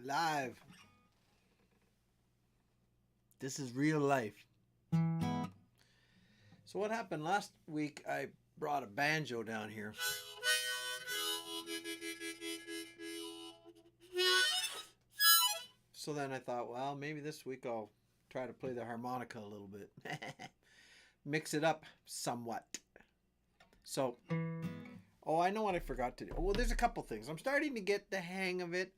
Live. This is real life. So what happened last week? I brought a banjo down here. So then I thought, well, maybe this week I'll try to play the harmonica a little bit. Mix it up somewhat. So, oh, I know what I forgot to do. Well, there's a couple things. I'm starting to get the hang of it.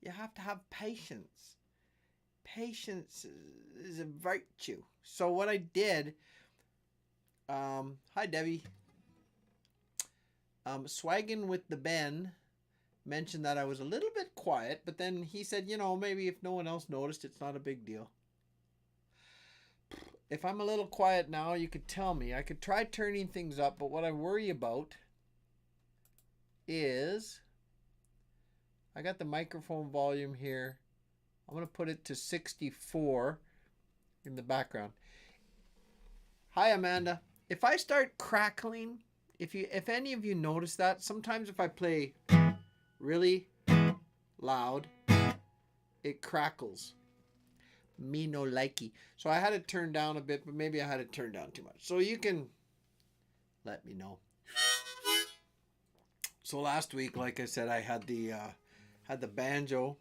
You have to have patience. Patience is a virtue. So what I did, hi Debbie. Swaggin with the Ben mentioned that I was a little bit quiet, but then he said, maybe if no one else noticed, it's not a big deal. If I'm a little quiet now, you could tell me. I could try turning things up, but what I worry about is I got the microphone volume here. I'm going to put it to 64 in the background. Hi, Amanda. If I start crackling, if any of you notice that, sometimes if I play really loud, it crackles. Me no likey. So I had it turned down a bit, but maybe I had it turned down too much. So you can let me know. So last week, like I said, I had the banjo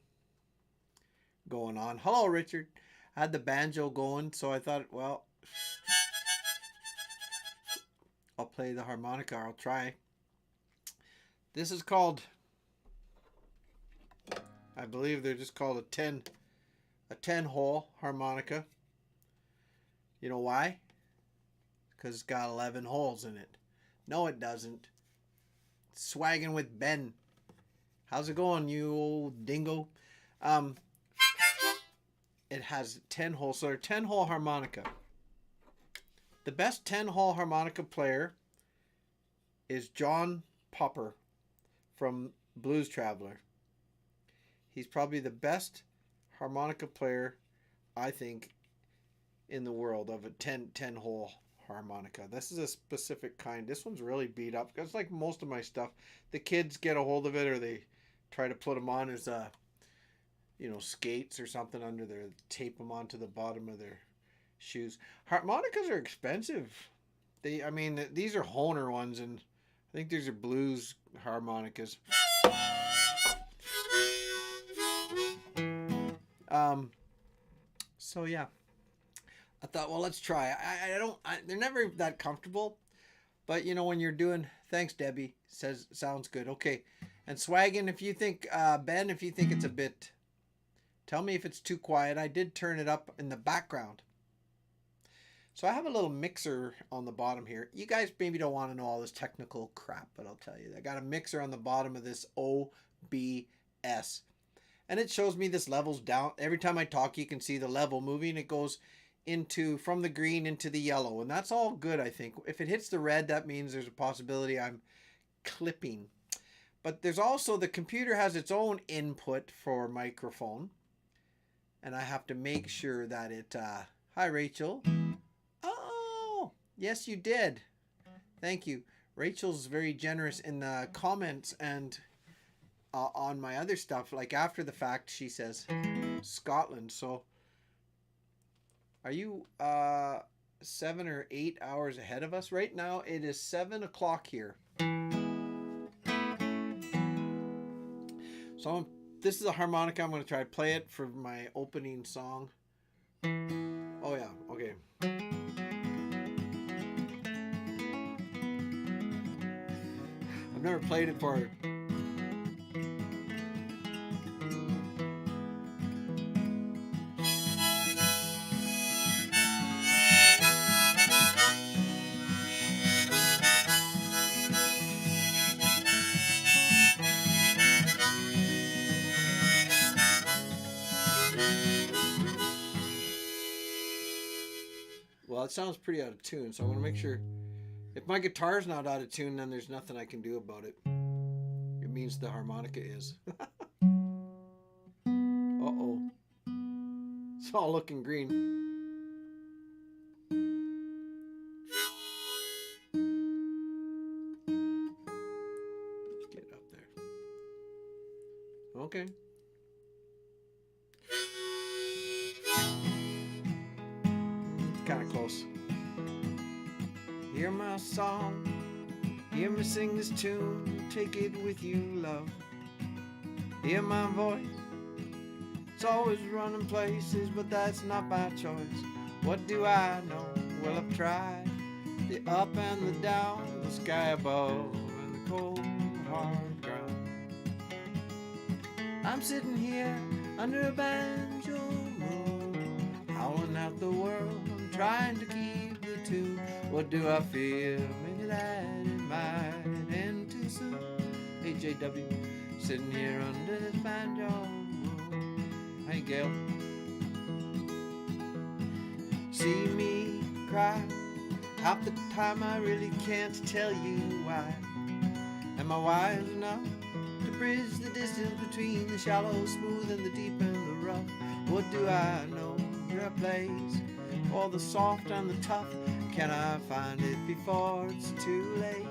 going on. Hello, Richard. I had the banjo going, so I thought, well, I'll play the harmonica. I'll try. This is called, I believe they're just called a 10-hole harmonica. You know why? Because it's got 11 holes in it. No, it doesn't. Swagging with Ben. How's it going, you old dingo? It has 10 holes, so they're 10-hole harmonica. The best 10-hole harmonica player is John Popper from Blues Traveler. He's probably the best harmonica player, I think, in the world of a 10-hole harmonica. This is a specific kind. This one's really beat up. It's like most of my stuff. The kids get a hold of it, or they try to put them on as skates or something under their, tape them onto the bottom of their shoes. Harmonicas are expensive. These are Hohner ones, and I think these are blues harmonicas. So yeah, I thought, well, let's try. They're never that comfortable, but when you're doing, thanks Debbie, says sounds good. Okay, and Swaggin, if you think, Ben, if you think it's a bit, tell me if it's too quiet. I did turn it up in the background. So I have a little mixer on the bottom here. You guys maybe don't want to know all this technical crap, but I'll tell you. I got a mixer on the bottom of this OBS. And it shows me this level's down. Every time I talk, you can see the level moving. It goes from the green into the yellow. And that's all good, I think. If it hits the red, that means there's a possibility I'm clipping. But there's also, the computer has its own input for microphone. And I have to make sure that it... Hi, Rachel. Oh, yes, you did. Thank you. Rachel's very generous in the comments and on my other stuff. Like after the fact, she says Scotland. So are you 7 or 8 hours ahead of us? Right now it is 7 o'clock here. So this is a harmonica. I'm going to try to play it for my opening song. Oh yeah, okay. I've never played it for... Well, it sounds pretty out of tune, so I want to make sure. If my guitar's not out of tune, then there's nothing I can do about it. It means the harmonica is. Uh-oh. It's all looking green. Let's get it up there. kind of close. Hear my song, hear me sing this tune, take it with you, love. Hear my voice, it's always running places, but that's not my choice. What do I know? Well, I've tried the up and the down, the sky above and the cold hard ground. I'm sitting here under a banjo moon, howling out the world, I'm trying to keep the tune. What do I feel? Maybe that it might end too soon. Hey JW, sitting here under this banjo moon. Hey Gail. See me cry, half the time I really can't tell you why. Am I wise enough to bridge the distance between the shallow, smooth, and the deep and the rough? What do I know? Is there a place for the soft and the tough? Can I find it before it's too late?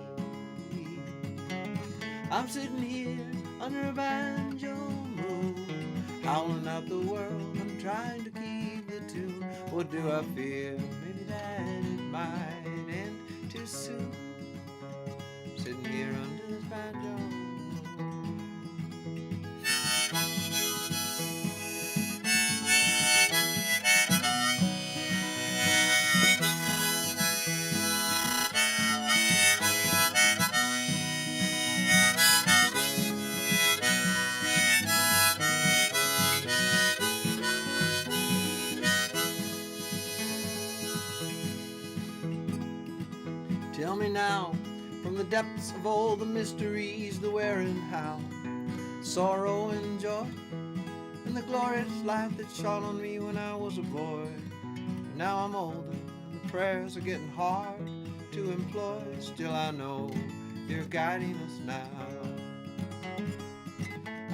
I'm sitting here under a banjo moon, howling out the world, I'm trying to keep the tune. What do I feel? Maybe that it might end too soon. Sitting here under this banjo. Tell me now, from the depths of all the mysteries, the where and how, sorrow and joy, and the glorious light that shone on me when I was a boy. And now I'm older, and the prayers are getting hard to employ. Still I know you're guiding us now.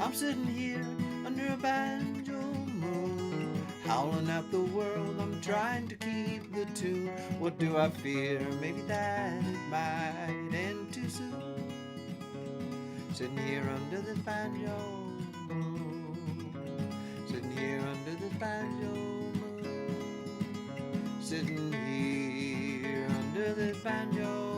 I'm sitting here under a banjo moon, howling at the world, I'm trying to keep the tune. What do I fear? Maybe that it might end too soon. Sitting here under this banjo moon, sitting here under this banjo moon, sitting here under this banjo.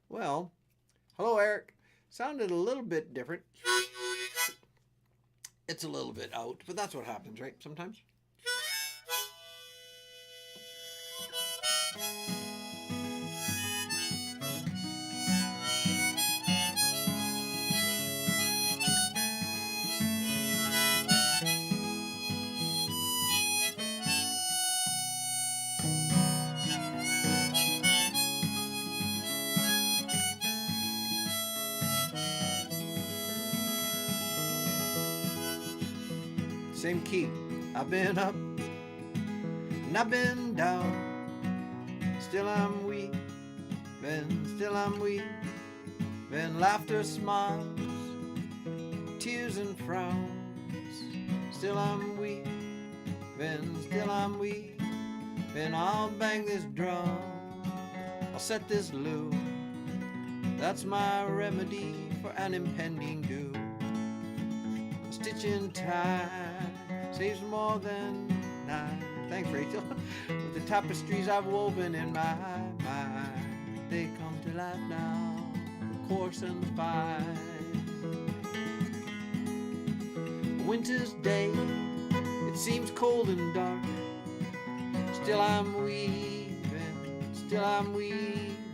Well, hello Eric. Sounded a little bit different. It's a little bit out, but that's what happens, right? Sometimes. Same key. I've been up and I've been down. Still I'm weak, still I'm weak. Been laughter, smiles, tears and frowns. Still I'm weak, still I'm weak. I'll bang this drum, I'll set this loop. That's my remedy for an impending doom. A stitch in time saves more than nine. Thanks, Rachel. With the tapestries I've woven in my mind, they come to life now, the coarse and the fine. A winter's day, it seems cold and dark. Still I'm weaving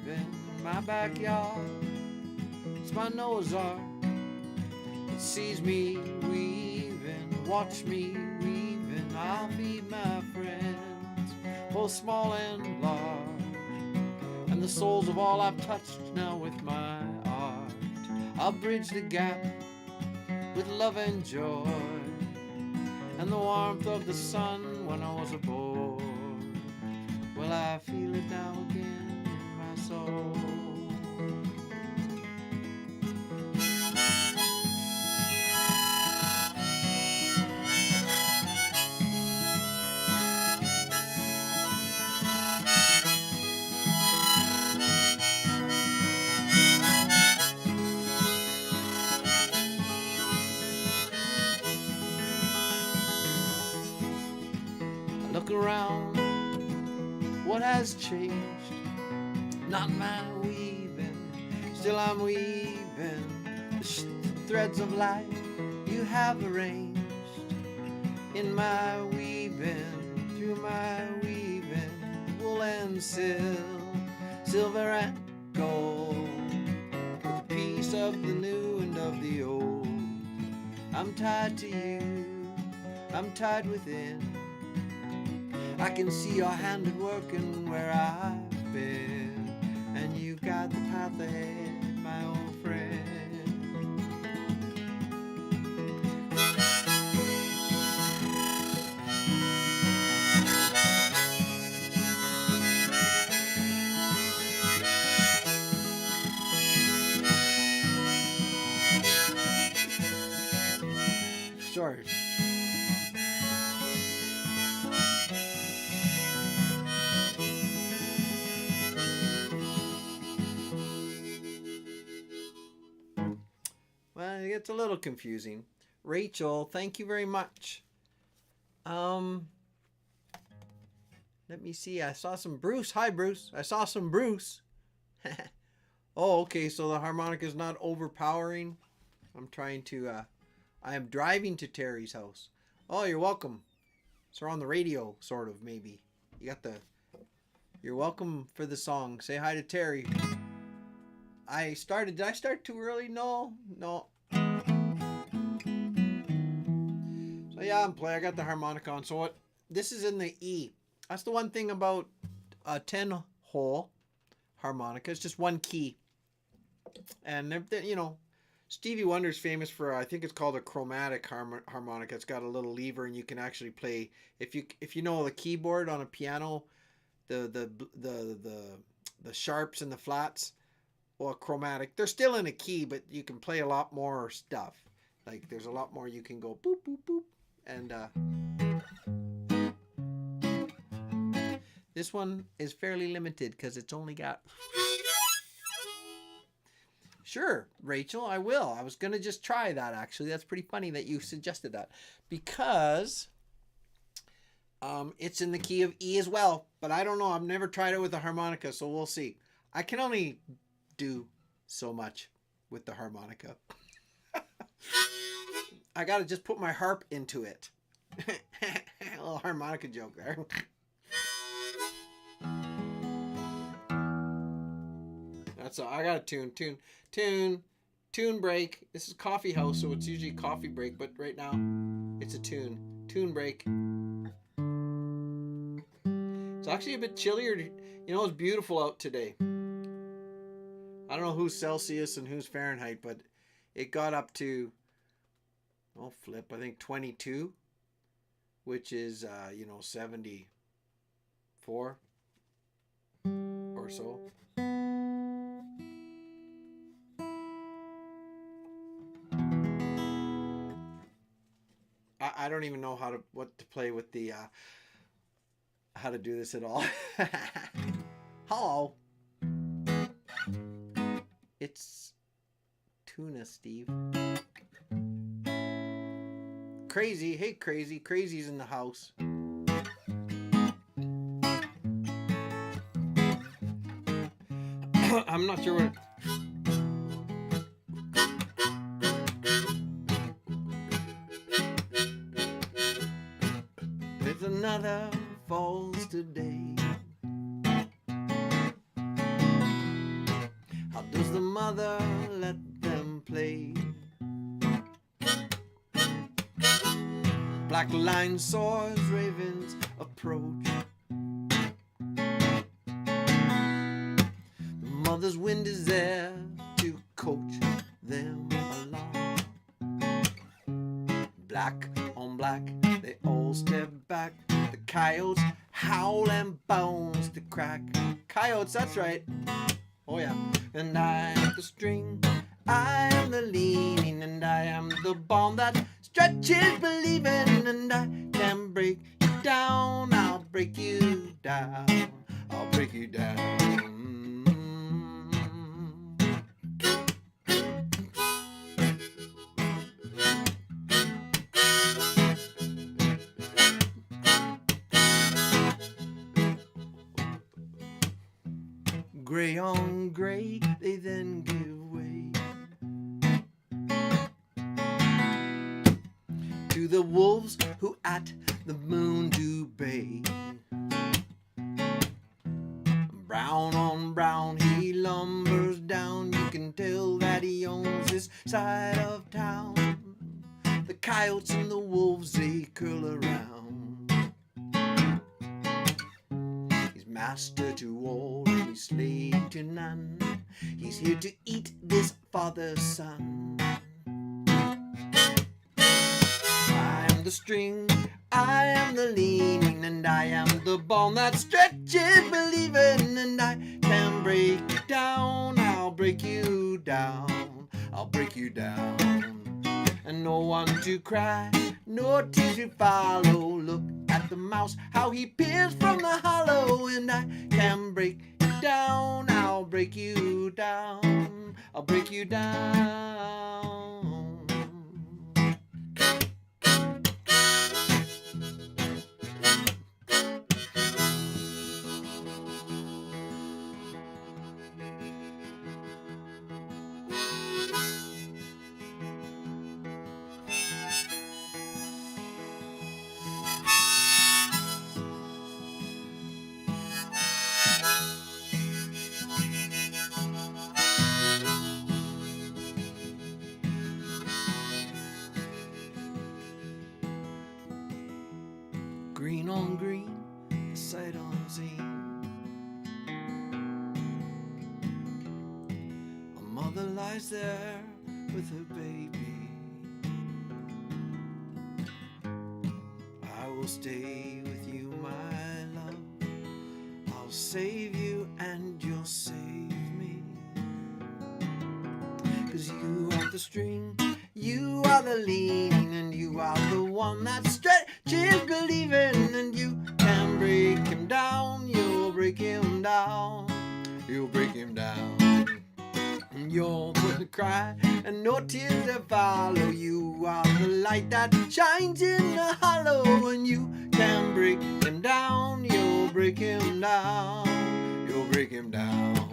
in my backyard. It's my Noah's Ark. It sees me weaving, watch me weaving. I'll feed my friends, both small and large, and the souls of all I've touched now with my art. I'll bridge the gap with love and joy, and the warmth of the sun when I was a boy. Well, I feel it now again in my soul. around, what has changed? Not my weaving, still I'm weaving the threads of life you have arranged in my weaving, through my weaving, wool and silver and gold, with a piece of the new and of the old. I'm tied to you, I'm tied within. I can see your hand at work and where I've been, and you got the path ahead, my old friend. Sure. Well, it gets a little confusing. Rachel, thank you very much. Let me see. I saw some Bruce. Hi, Bruce. I saw some Bruce. Oh, okay. So the harmonica is not overpowering. I'm trying to. I am driving to Terry's house. Oh, you're welcome. So we're on the radio, sort of, maybe. You got the. You're welcome for the song. Say hi to Terry. Did I start too early? No. So yeah, I'm playing. I got the harmonica on. So what? This is in the E. That's the one thing about a 10-hole harmonica. It's just one key. And you know, Stevie Wonder's famous for, I think it's called a chromatic harmonica. It's got a little lever, and you can actually play. If you know the keyboard on a piano, the sharps and the flats. Well, chromatic, they're still in a key, but you can play a lot more stuff. Like there's a lot more you can go boop boop boop, and this one is fairly limited because it's only got. Sure, Rachel, I will. I was gonna just try that actually. That's pretty funny that you suggested that because it's in the key of E as well. But I don't know. I've never tried it with a harmonica, so we'll see. I can only do so much with the harmonica. I gotta just put my harp into it. A little harmonica joke there. That's all. I got a tune break. This is coffee house, so it's usually coffee break, but right now it's a tune break. It's actually a bit chillier. You know, it's beautiful out today. I don't know who's Celsius and who's Fahrenheit, but it got up to, I think 22, which is, 74 or so. I don't even know what to play with the, how to do this at all. Hello. It's tuna, Steve. Crazy. Hey, Crazy. Crazy's in the house. I'm not sure what... There's another falls today. How does the mother let them play? Black line soars, ravens approach. The mother's wind is there to coach them along. Black on black, they all step back. The coyotes howl and bones to crack. Coyotes, that's right. Oh yeah. And I am the string, I am the leaning, and I am the bomb that stretches believing, and I can break you down, I'll break you down, I'll break you down. Gray on gray, they then give way to the wolves who at the moon do bay. Brown on brown he lumbers down, you can tell that he owns this side of town. The coyotes and the wolves, they curl around. He's master to all and he's slave to none. He's here to eat this father's son. I am the string, I am the leaning, and I am the bone that stretches believing, and I can break you down, I'll break you down, I'll break you down. And no one to cry, no tears to follow. Look at the mouse, how he peers from the hollow, and I can break you down, I'll break you down, I'll break you down. Green on green, sight unseen. A mother lies there with her baby. I will stay with you, my love. I'll save you and you'll save me. 'Cause you are the string, you are the leaning, and you are the one that stretches believing, and you can break him down, you'll break him down, you'll break him down. And you'll cry and no tears that follow. You are the light that shines in the hollow, and you can break him down, you'll break him down, you'll break him down.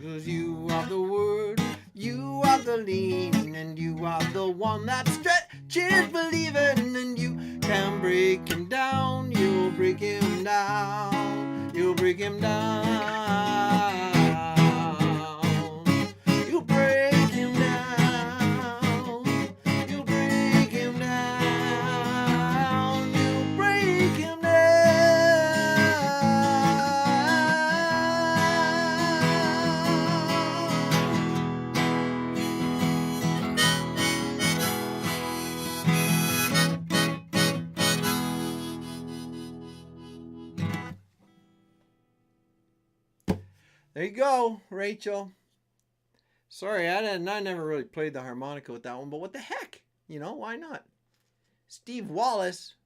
'Cause you are the word, you are the leaning, and you are the one that stretches believing, and you can break him down, you'll break him down, you'll break him down, you'll break him down, you'll break him down, you'll break him down. There you go, Rachel. Sorry, I never really played the harmonica with that one, but what the heck? You know, why not? Steve Wallace.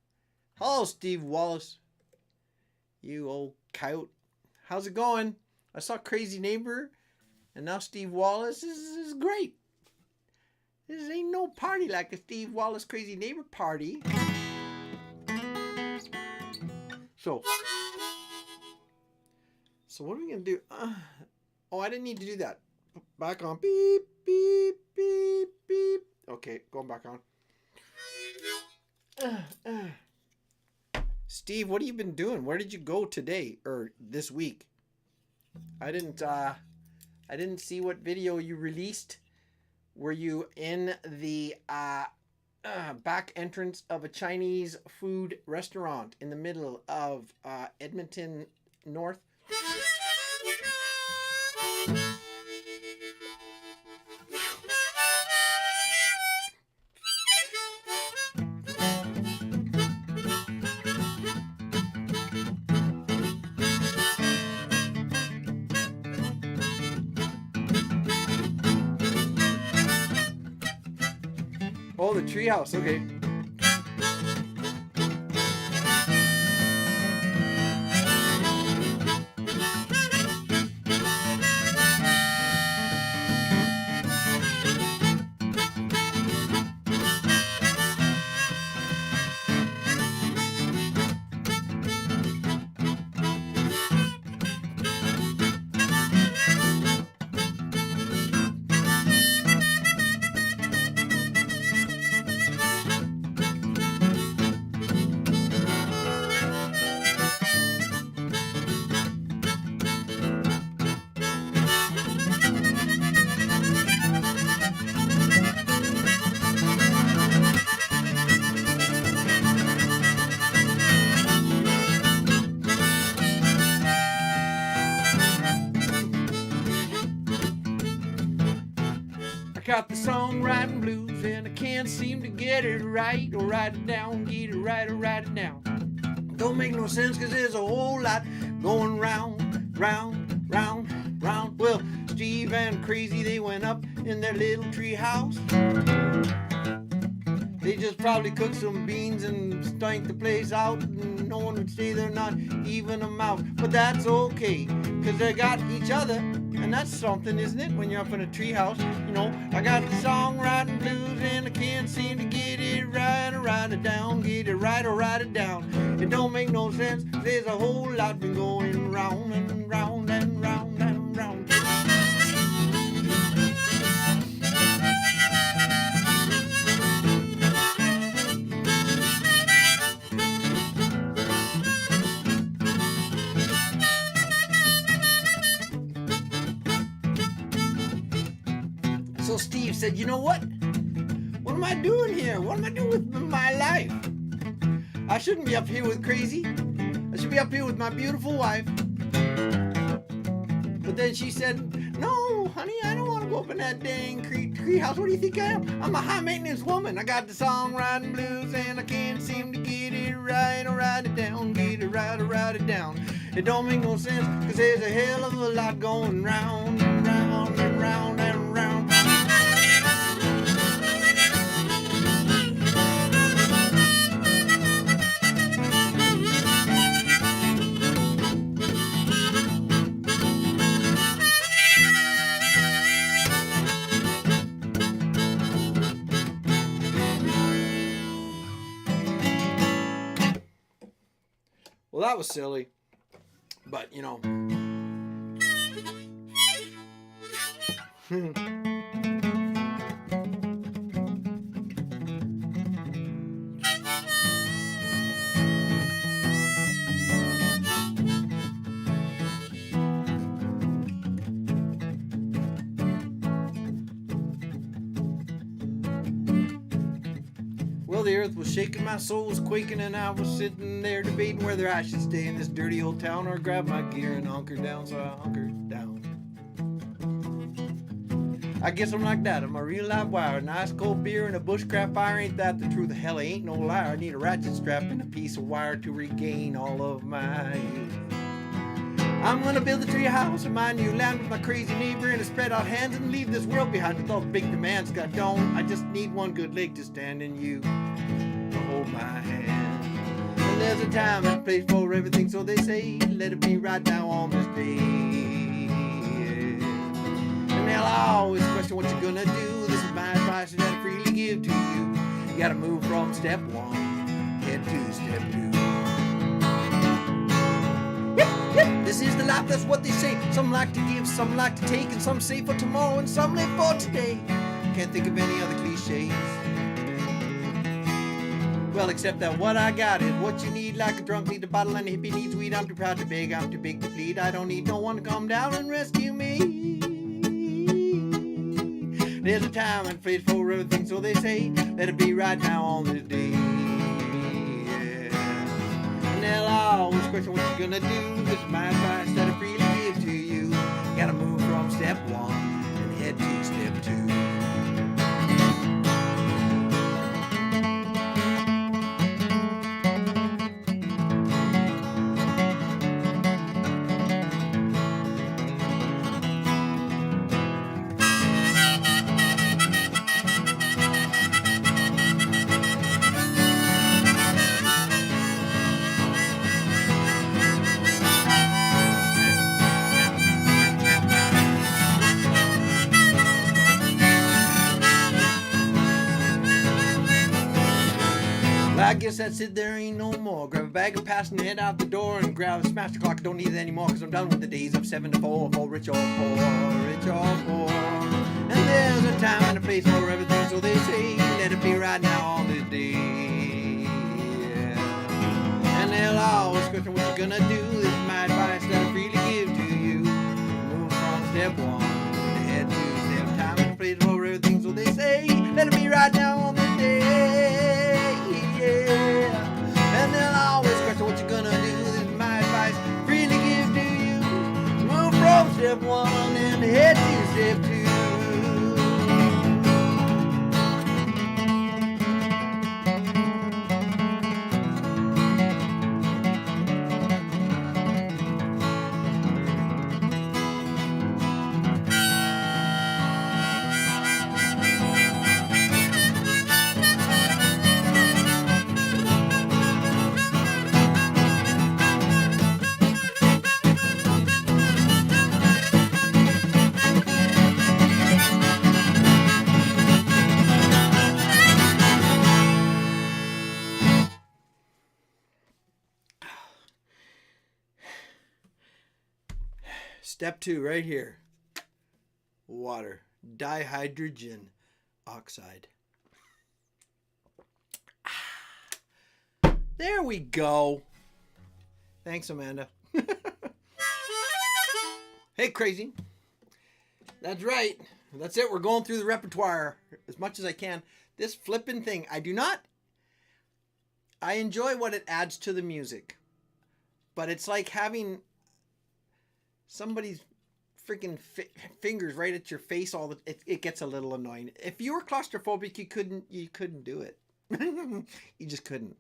Hello, Steve Wallace. You old coyote. How's it going? I saw Crazy Neighbor, and now Steve Wallace is great. This ain't no party like a Steve Wallace Crazy Neighbor party. So what are we going to do? Oh, I didn't need to do that. Back on. Beep, beep, beep, beep. Okay, going back on. Steve, what have you been doing? Where did you go today or this week? I didn't see what video you released. Were you in the back entrance of a Chinese food restaurant in the middle of Edmonton North? Oh, the treehouse. Okay. got the songwriting blues and I can't seem to get it right. Or write it down, get it right, or write it down. Don't make no sense cause there's a whole lot going round, round, round, round. Well, Steve and Crazy, they went up in their little tree house. They just probably cooked some beans and stank the place out, and no one would say they're not even a mouse. But that's okay, cause they got each other, and that's something, isn't it, when you're up in a treehouse? You know, I got the songwriting blues and I can't seem to get it right, or write it down, get it right, or write it down. It don't make no sense, there's a whole lot been going round and round and round and round. So Steve said, you know what? What am I doing here? What am I doing with my life? I shouldn't be up here with Crazy. I should be up here with my beautiful wife. But then she said, no, honey, I don't want to go up in that dang tree house. What do you think I am? I'm a high maintenance woman. I got the songwriting blues and I can't seem to get it right, or write it down, get it right, or write it down. It don't make no sense cause there's a hell of a lot going round and round and round and round. Well, that was silly, but you know. Well, the earth was shaking, my soul was quaking, and I was sitting there debating whether I should stay in this dirty old town or grab my gear and hunker down. So I hunkered down. I guess I'm like that, I'm a real live wire. An ice cold beer and a bushcraft fire, ain't that the truth? Hell, I ain't no liar. I need a ratchet strap and a piece of wire to regain all of my youth. I'm gonna build a tree house in my new land with my crazy neighbor and a spread out hands and leave this world behind with all the big demands. God don't, I just need one good leg to stand in you to hold my hand. And there's a time and a place for everything, so they say, let it be right now on this day. And they'll always question what you're gonna do. This is my advice that I freely give to you. You gotta move from step one, head to step two. This is the life, that's what they say. Some like to give, some like to take, and some say for tomorrow and some live for today. Can't think of any other cliches. Well, except that what I got is what you need, like a drunk needs a bottle and a hippie needs weed. I'm too proud to beg, I'm too big to plead. I don't need no one to come down and rescue me. There's a time and place for everything, so they say, let it be right now on this day. And they'll always question what you're gonna do. This is my advice that I freely give to you. You gotta move from step one and head to step two. I guess that's it, there ain't no more. Grab a bag of pass and head out the door and grab a smash the clock. Don't need it anymore, cause I'm done with the days of 7 to 4, for rich or poor, rich or poor. And there's a time and a place for everything, so they say, let it be right now on this day. And they'll always question what you're gonna do. This is my advice that I freely give to you. Move from step one and head to step time and a place for everything, so they say, let it be right now on this day. And they'll always question what you're gonna do. This is my advice, freely give to you. Move from step one and head to step two. Step 2 right here. Water. Dihydrogen oxide. There we go. Thanks, Amanda. Hey, crazy. That's right. That's it. We're going through the repertoire as much as I can. This flipping thing, I enjoy what it adds to the music. But it's like having somebody's freaking fingers right at your face it gets a little annoying. If you were claustrophobic, you couldn't do it. You just couldn't.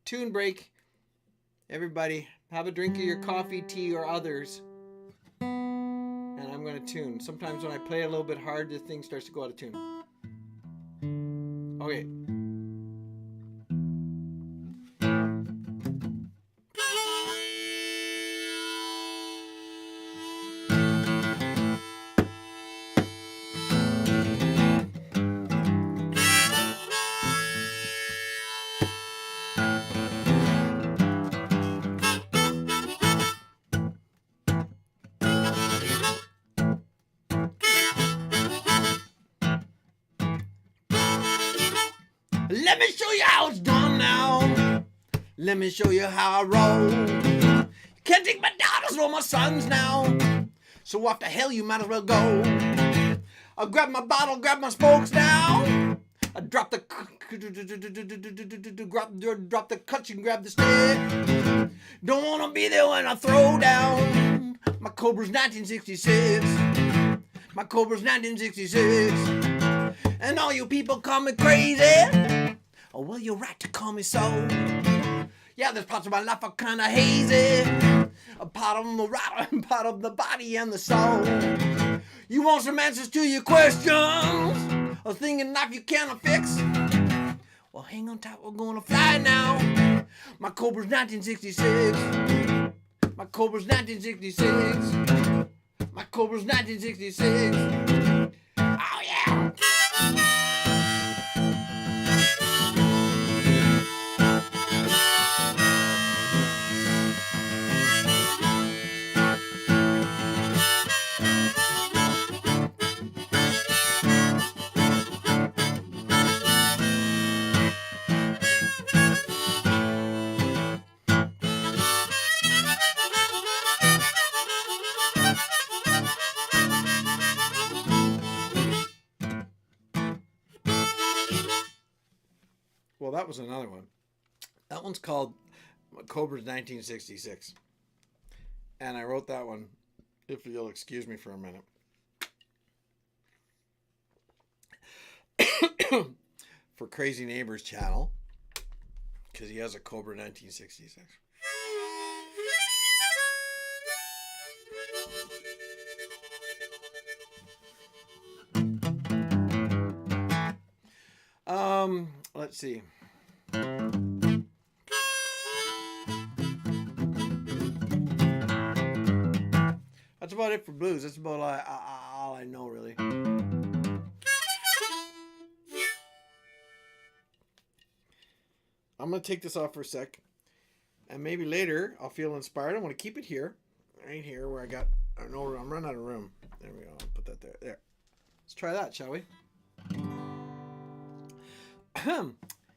Tune break. Everybody, have a drink of your coffee, tea, or others. And I'm going to tune. Sometimes when I play a little bit hard, the thing starts to go out of tune. Okay. Let me show you how it's done now. Let me show you how I roll. Can't take my daughters or my sons now. So off the hell you might as well go. I'll grab my bottle, grab my spokes now. I drop the clutch and grab the stick. Don't wanna be there when I throw down. My Cobra's 1966. My Cobra's 1966. And all you people call me crazy. Oh, well, you're right to call me so. Yeah, there's parts of my life are kind of hazy. A part of the right, part of the body and the soul. You want some answers to your questions? A thing in life you cannot fix? Well, hang on tight, we're gonna fly now. My Cobra's 1966. My Cobra's 1966. My Cobra's 1966. Oh, yeah. Well, that was another one. That one's called Cobra's 1966. And I wrote that one, if you'll excuse me for a minute. For Crazy Neighbors channel. Because he has a Cobra 1966. Let's see. That's about it for blues. That's about all I know, really. I'm going to take this off for a sec. And maybe later I'll feel inspired. I'm going to keep it here. Right here where I'm running out of room. There we go. I'll put that there. There. Let's try that, shall we?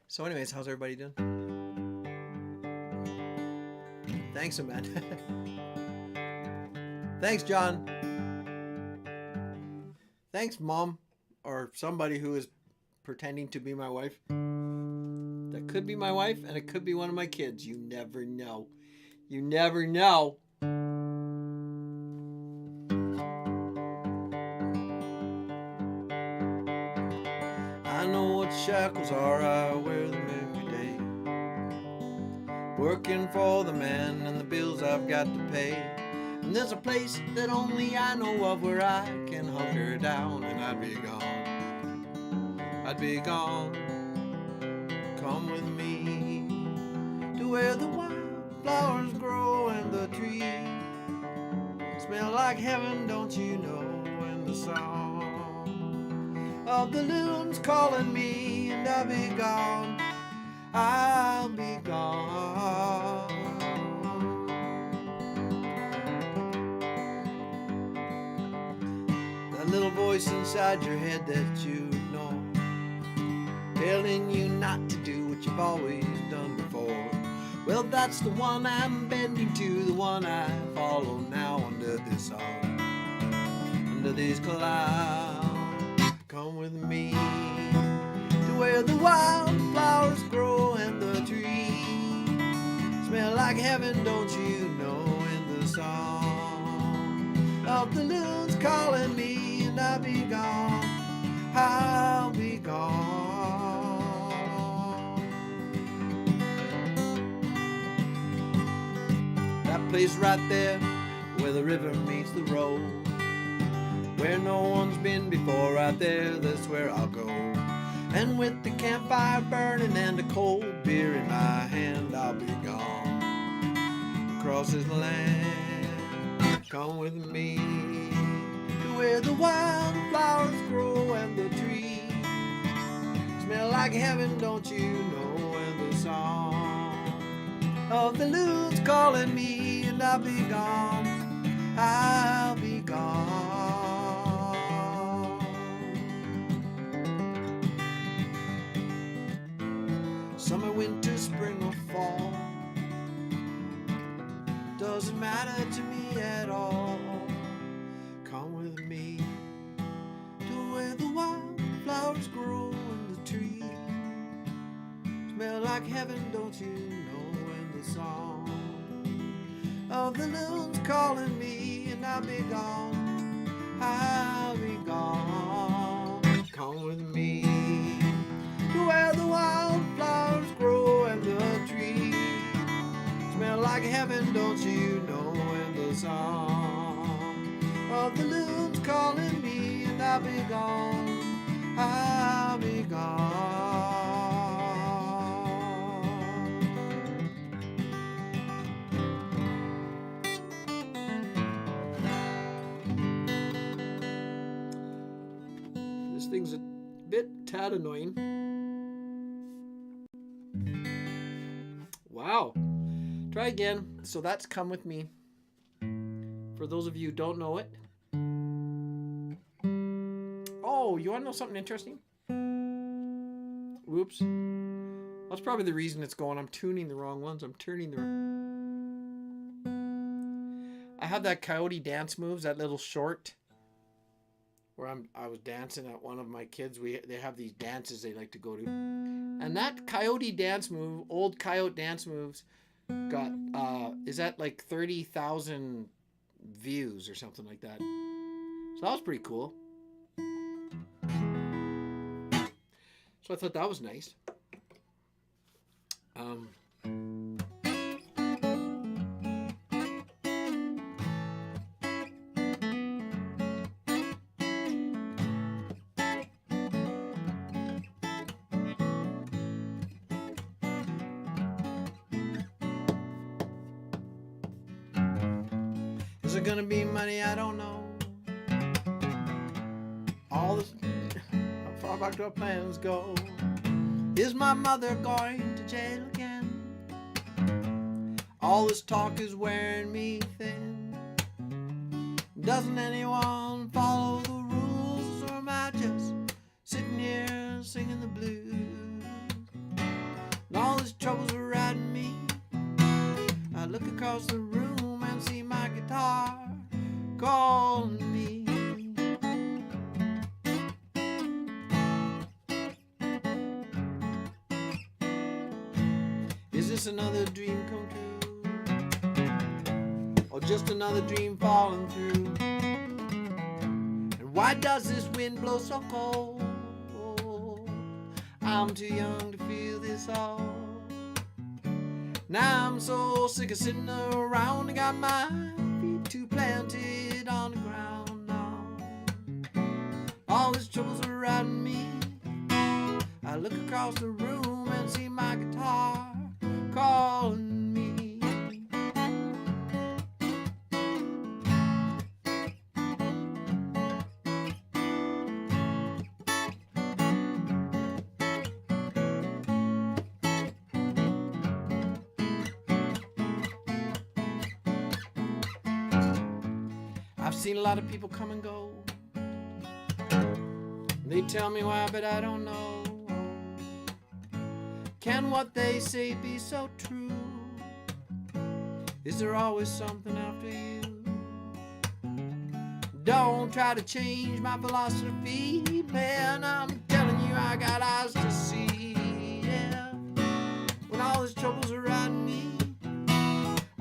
So anyways, how's everybody doing? Thanks, Amanda. Thanks, John. Thanks, Mom. Or somebody who is pretending to be my wife. That could be my wife, and it could be one of my kids. You never know. You never know. I know what shackles are, I wear them every day. Working for the man and the bills I've got to pay. And there's a place that only I know of where I can hunker down, and I'd be gone. I'd be gone. Come with me to where the wildflowers grow and the trees smell like heaven, don't you know? And the song of the loon's calling me, and I'll be gone. I'll be gone. That little voice inside your head that you ignore, telling you not to do what you've always done before. Well, that's the one I'm bending to, the one I follow now under this arm, under these clouds. Come with me to where the wildflowers grow and the trees smell like heaven, don't you know, in the song of the loons calling me, and I'll be gone, I'll be gone. That place right there where the river meets the road, where no one's been before, right there, that's where I'll go. And with the campfire burning and a cold beer in my hand, I'll be gone across this land. Come with me to where the wildflowers grow and the trees smell like heaven, don't you know, and the song of the loons calling me, and I'll be gone, I'll be gone. Summer, winter, spring or fall, doesn't matter to me at all. Come with me to where the wildflowers grow and the trees smell like heaven, don't you know, and the song of the loons calling me, and I'll be gone, I'll be gone. Come with me to where the wildflowers grow and the trees smell like heaven, don't you know, and the song of the loons calling me, and I'll be gone, I'll be gone. This thing's a bit tad annoying. Wow. Try again. So that's Come With Me. For those of you who don't know it. Oh, you want to know something interesting? Whoops. That's probably the reason it's going. I'm tuning the wrong ones. I'm turning the I have that coyote dance moves, that little short where I was dancing at one of my kids. They have these dances they like to go to. And that coyote dance move, old coyote dance moves, got is that like 30,000 views or something like that. So that was pretty cool. So I thought that was nice. Is it gonna be money? I don't know. All this, how far back do our plans go? Is my mother going to jail again? All this talk is wearing me thin. Doesn't anyone follow the rules, or am I just sitting here singing the blues? And all this trouble's riding me. I look across the room and see my guitar calling me. Is this another dream come true, or just another dream falling through? And why does this wind blow so cold? I'm too young to feel this all. Now I'm so sick of sitting around. I got my feet too planted on the ground now. All this trouble's riding me. I look across the room and see my guitar calling me. I've seen a lot of people come and go. They tell me why, but I don't know. Can what they say be so true? Is there always something after you? Don't try to change my philosophy, man. I'm telling you, I got eyes to see. Yeah. When all these troubles are riding me,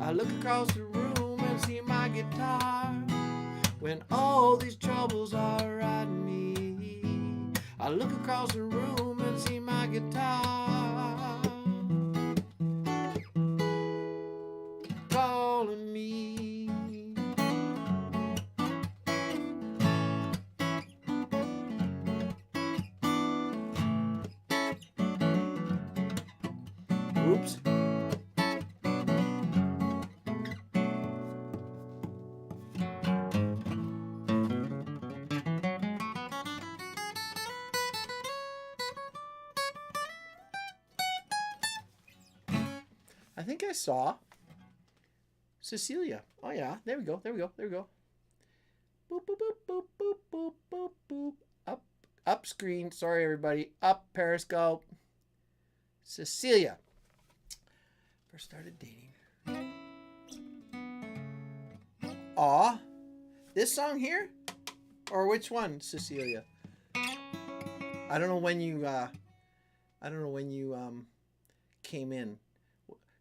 I look across the room and see my guitar. When all these troubles are riding me, I look across the room and see my guitar calling me. Oops. I think I saw Cecilia. Oh yeah, there we go. There we go. There we go. Boop boop boop boop boop boop boop boop. Up screen. Sorry everybody. Up Periscope. Cecilia. First started dating. Aw. This song here? Or which one, Cecilia? I don't know when you came in.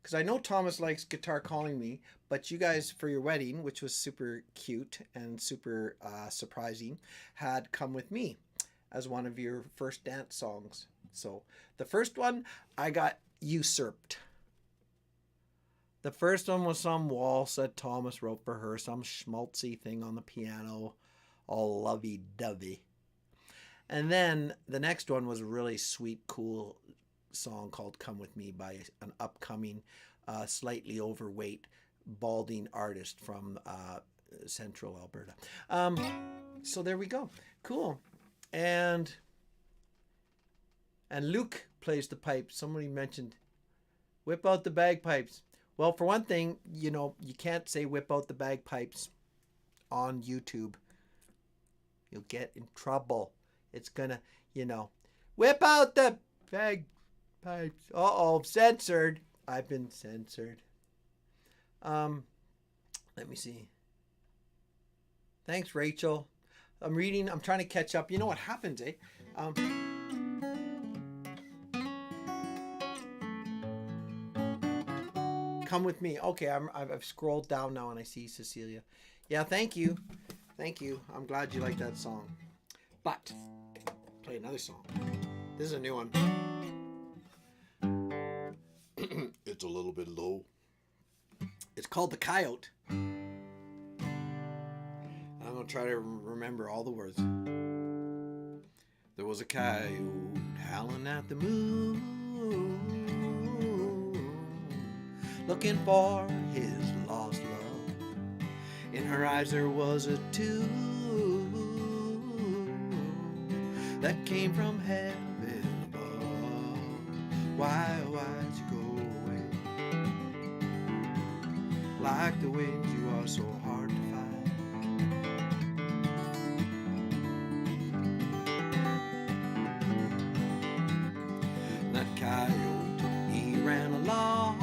Because I know Thomas likes Guitar Calling Me, but you guys, for your wedding, which was super cute and super surprising, had Come With Me as one of your first dance songs. So the first one, I got usurped. The first one was some waltz that Thomas wrote for her, some schmaltzy thing on the piano, all lovey-dovey. And then the next one was a really sweet, cool song called Come With Me by an upcoming, slightly overweight, balding artist from central Alberta. So there we go. Cool. And Luke plays the pipe. Somebody mentioned, whip out the bagpipes. Well, for one thing, you know, you can't say whip out the bagpipes on YouTube. You'll get in trouble. It's gonna, you know, whip out the bagpipes. Uh-oh, censored. I've been censored. Let me see. Thanks, Rachel. I'm trying to catch up. You know what happens, eh? Come With Me. Okay, I've scrolled down now and I see Cecilia. Yeah, thank you. Thank you. I'm glad you like that song. But, play another song. This is a new one. It's a little bit low. It's called The Coyote. I'm going to try to remember all the words. There was a coyote howling at the moon, looking for his lost love. In her eyes there was a tune that came from heaven above. Why'd you go away? Like the wind, you are so hard to find. That coyote, he ran along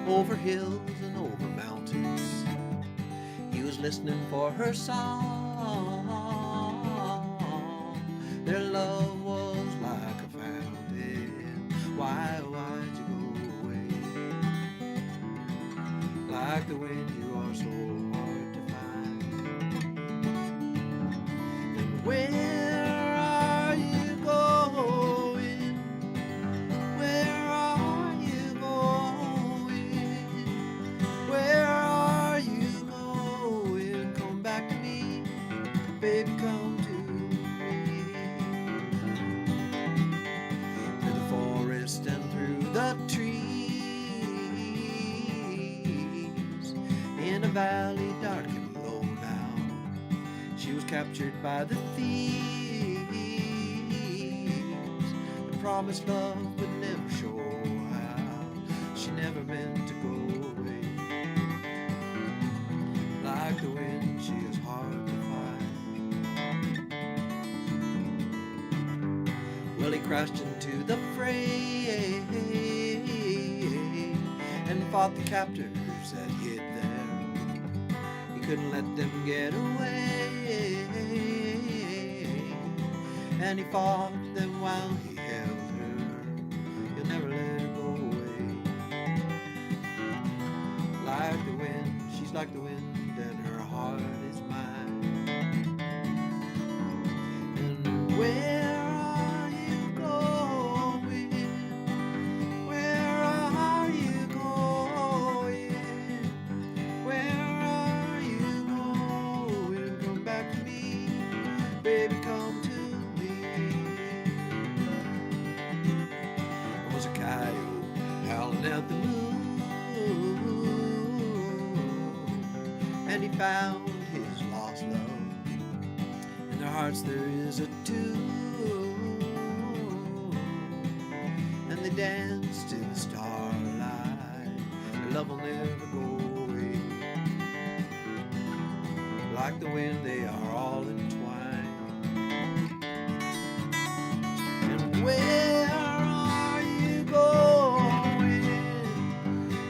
over hills and over mountains. He was listening for her song. Their love was like a fountain. Why'd you go away? Like the wind, you are so hard to find. And where are you going? Where are you going? Where are you going? Come back to me, baby, come to me. Through the forest and through the trees, in a valley dark and low now, she was captured by the thieves. The promised love would never show how. She never meant to go away. like the wind, she is hard to find. Well, he crashed into the fray and fought the captors that hid there. He couldn't let them get away, and he fought them while he held her. He'll never let her go away. Like the wind, she's like the wind, and her heart is mine. And where are you going? Where are you going? Where are you going? Come back to me, baby, come to me. There was a coyote howling at the moon, and he found his lost love. In their hearts there is a tune, and they danced in the starlight. Their love will never go away. Like the wind, they are all entwined. And where are you going?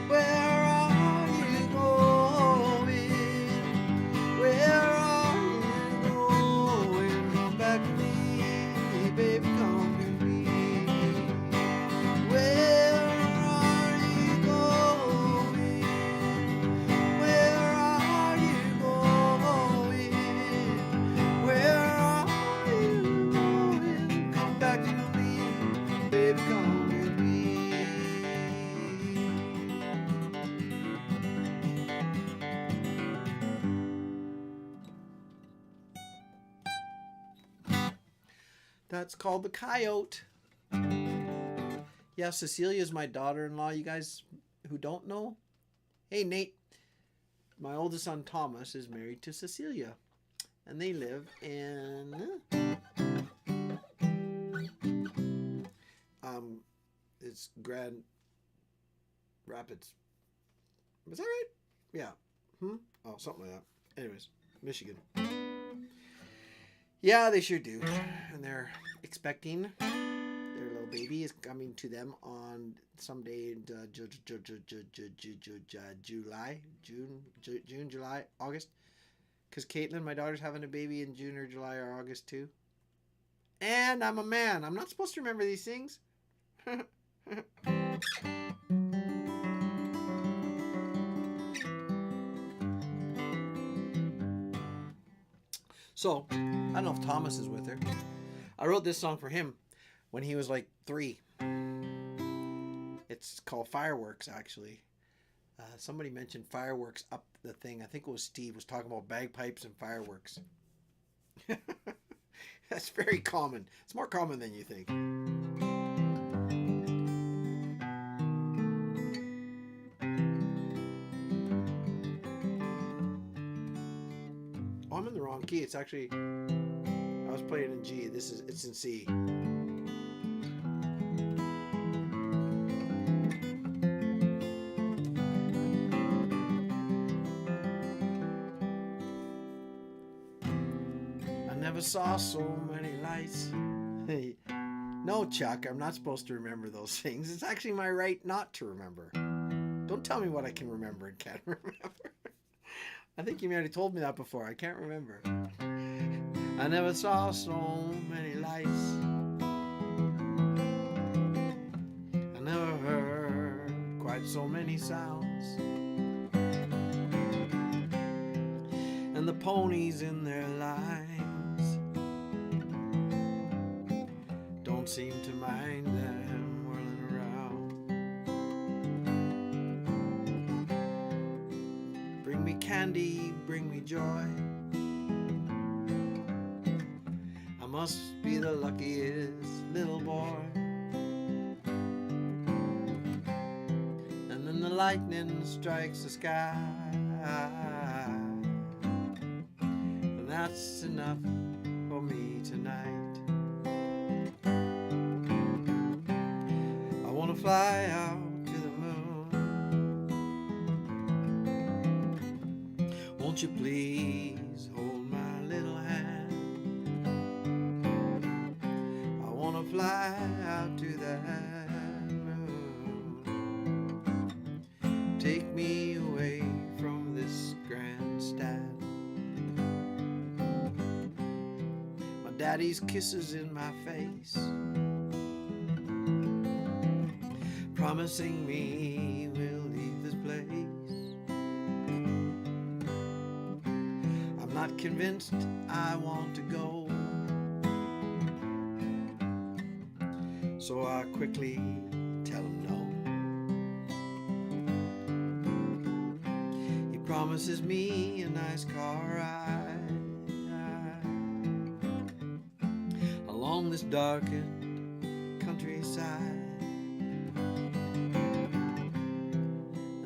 Where are you going? Where are you going? Come back to me, baby, come to me. Where are you going? Where are you going? Where are you going? Come back to me, baby, come with me. That's called The Coyote. Yeah, Cecilia is my daughter-in-law, you guys who don't know. Hey, Nate. My oldest son, Thomas, is married to Cecilia. And they live in... it's Grand Rapids. Is that right? Yeah. Oh, something like that. Anyways, Michigan. Yeah, they sure do. And they're expecting their little baby is coming to them on someday in June, July, August. Because Caitlin, my daughter's having a baby in June or July or August too. And I'm a man. I'm not supposed to remember these things. So, I don't know if Thomas is with her. I wrote this song for him when he was like 3. It's called Fireworks, actually. Somebody mentioned fireworks up the thing. I think it was Steve was talking about bagpipes and fireworks. That's very common. It's more common than you think. Oh, I'm in the wrong key. It's actually, I was playing in G. It's in C. I never saw so many lights. Hey, no, Chuck, I'm not supposed to remember those things. It's actually my right not to remember. Don't tell me what I can remember and can't remember. I think you already told me that before. I can't remember. I never saw so many lights. I never heard quite so many sounds. And the ponies in their lines don't seem to mind them whirling around. Bring me candy, bring me joy. I must be the luckiest little boy. And then the lightning strikes the sky, and that's enough for me tonight. I wanna fly out to the moon. Won't Won't you please hold my little hand? I want to fly out to that moon. Take me away from this grandstand. My daddy's kisses in my face, promising me we'll leave this place. I'm not convinced I want to go, so I quickly tell him no. He promises me a nice car ride along this darkened countryside.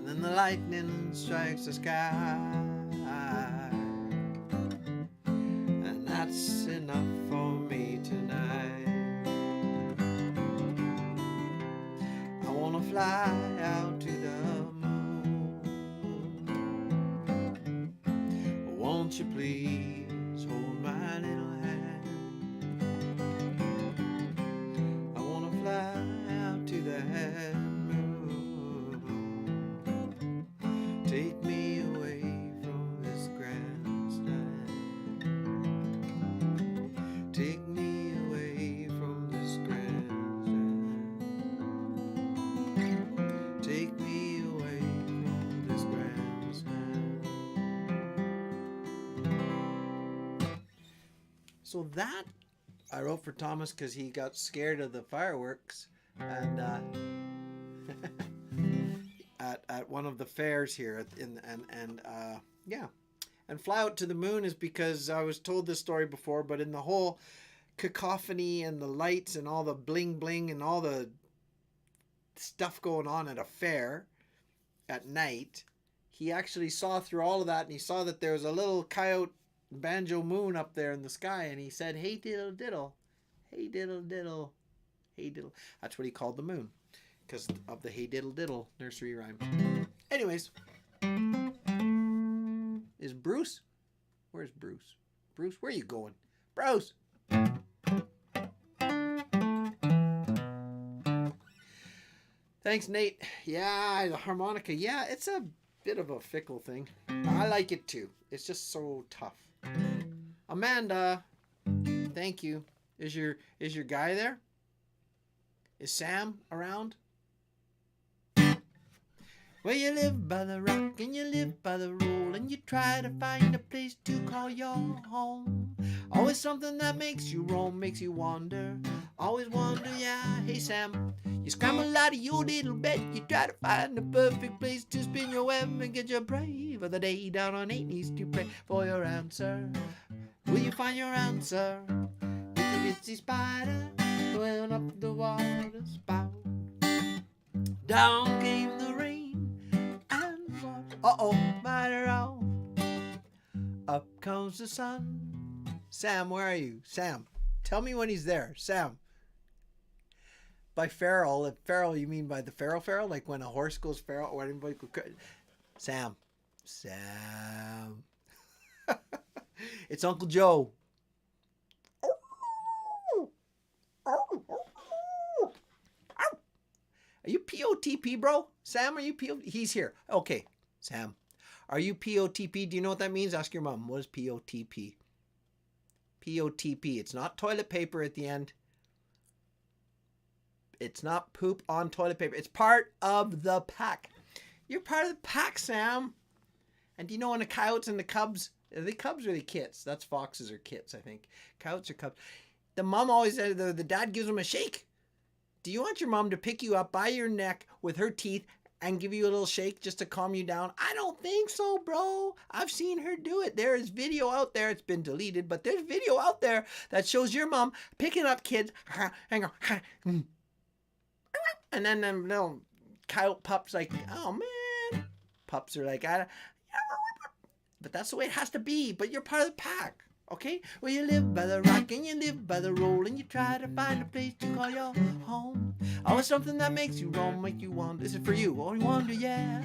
The lightning strikes the sky, and that's enough for me tonight. I want to fly out to the moon. Won't you please hold my little hand? I want to fly out to the moon. Take me away from this grandstand. Take me away from this grandstand. Take me away from this grandstand. So that I wrote for Thomas because he got scared of the fireworks and at one of the fairs here and Fly Out to the Moon is because I was told this story before, but in the whole cacophony and the lights and all the bling bling and all the stuff going on at a fair at night, he actually saw through all of that, and he saw that there was a little coyote banjo moon up there in the sky, and he said, "Hey diddle diddle, hey diddle diddle, hey diddle." That's what he called the moon, because of the Hey Diddle Diddle nursery rhyme. Anyways, is Bruce? Where's Bruce? Bruce, where are you going? Bruce! Thanks, Nate. Yeah, the harmonica. Yeah, it's a bit of a fickle thing. I like it too. It's just so tough. Amanda, thank you. Is your guy there? Is Sam around? Well, you live by the rock and you live by the roll, and you try to find a place to call your home. Always something that makes you roam, makes you wander. Always wonder, yeah. Hey Sam, you scramble out of your little bed, you try to find the perfect place to spin your web and get your prey for the day. Down on 8 knees to pray for your answer. Will you find your answer? Itsy bitsy spider going up the water spout. Down came the rain and water. Uh-oh, mighty wrong. Up comes the sun. Sam, where are you? Sam, tell me when he's there. Sam. By feral, if feral you mean by the feral, like when a horse goes feral or anybody could. Sam. Sam. It's Uncle Joe. Are you POTP, bro? Sam, are you POTP? He's here. Okay, Sam. Are you POTP? Do you know what that means? Ask your mom. What is POTP? POTP. It's not toilet paper at the end. It's not poop on toilet paper. It's part of the pack. You're part of the pack, Sam. And do you know when the coyotes and the cubs, are they cubs or are they kits? That's foxes or kits, I think. Coyotes or cubs. The mom always said the dad gives them a shake. Do you want your mom to pick you up by your neck with her teeth and give you a little shake just to calm you down? I don't think so, bro. I've seen her do it. There is video out there. It's been deleted, but there's video out there that shows your mom picking up kids and go, and then them little coyote pups like, oh man. Pups are like, but that's the way it has to be. But you're part of the pack. Okay? Well, you live by the rock and you live by the roll, and you try to find a place to call your home. Always something that makes you roam, make you wander. This is for you. Oh, you wander, yeah.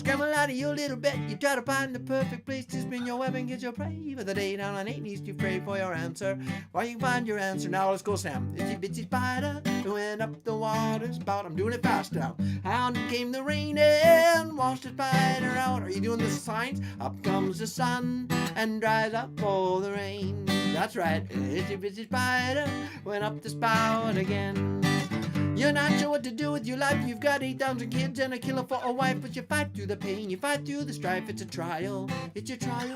Scramble out of your little bed, you try to find the perfect place to spin your web and get your prey for the day. Down on 8 knees you pray for your answer. While you find your answer, now let's go, Sam. Itsy bitsy spider went up the water spout. I'm doing it fast now. Out came the rain and washed the spider out. Are you doing the signs? Up comes the sun and dries up all the rain. That's right, itsy bitsy spider went up the spout again. You're not sure what to do with your life. You've got 8,000 kids and a killer for a wife, but you fight through the pain, you fight through the strife. It's a trial,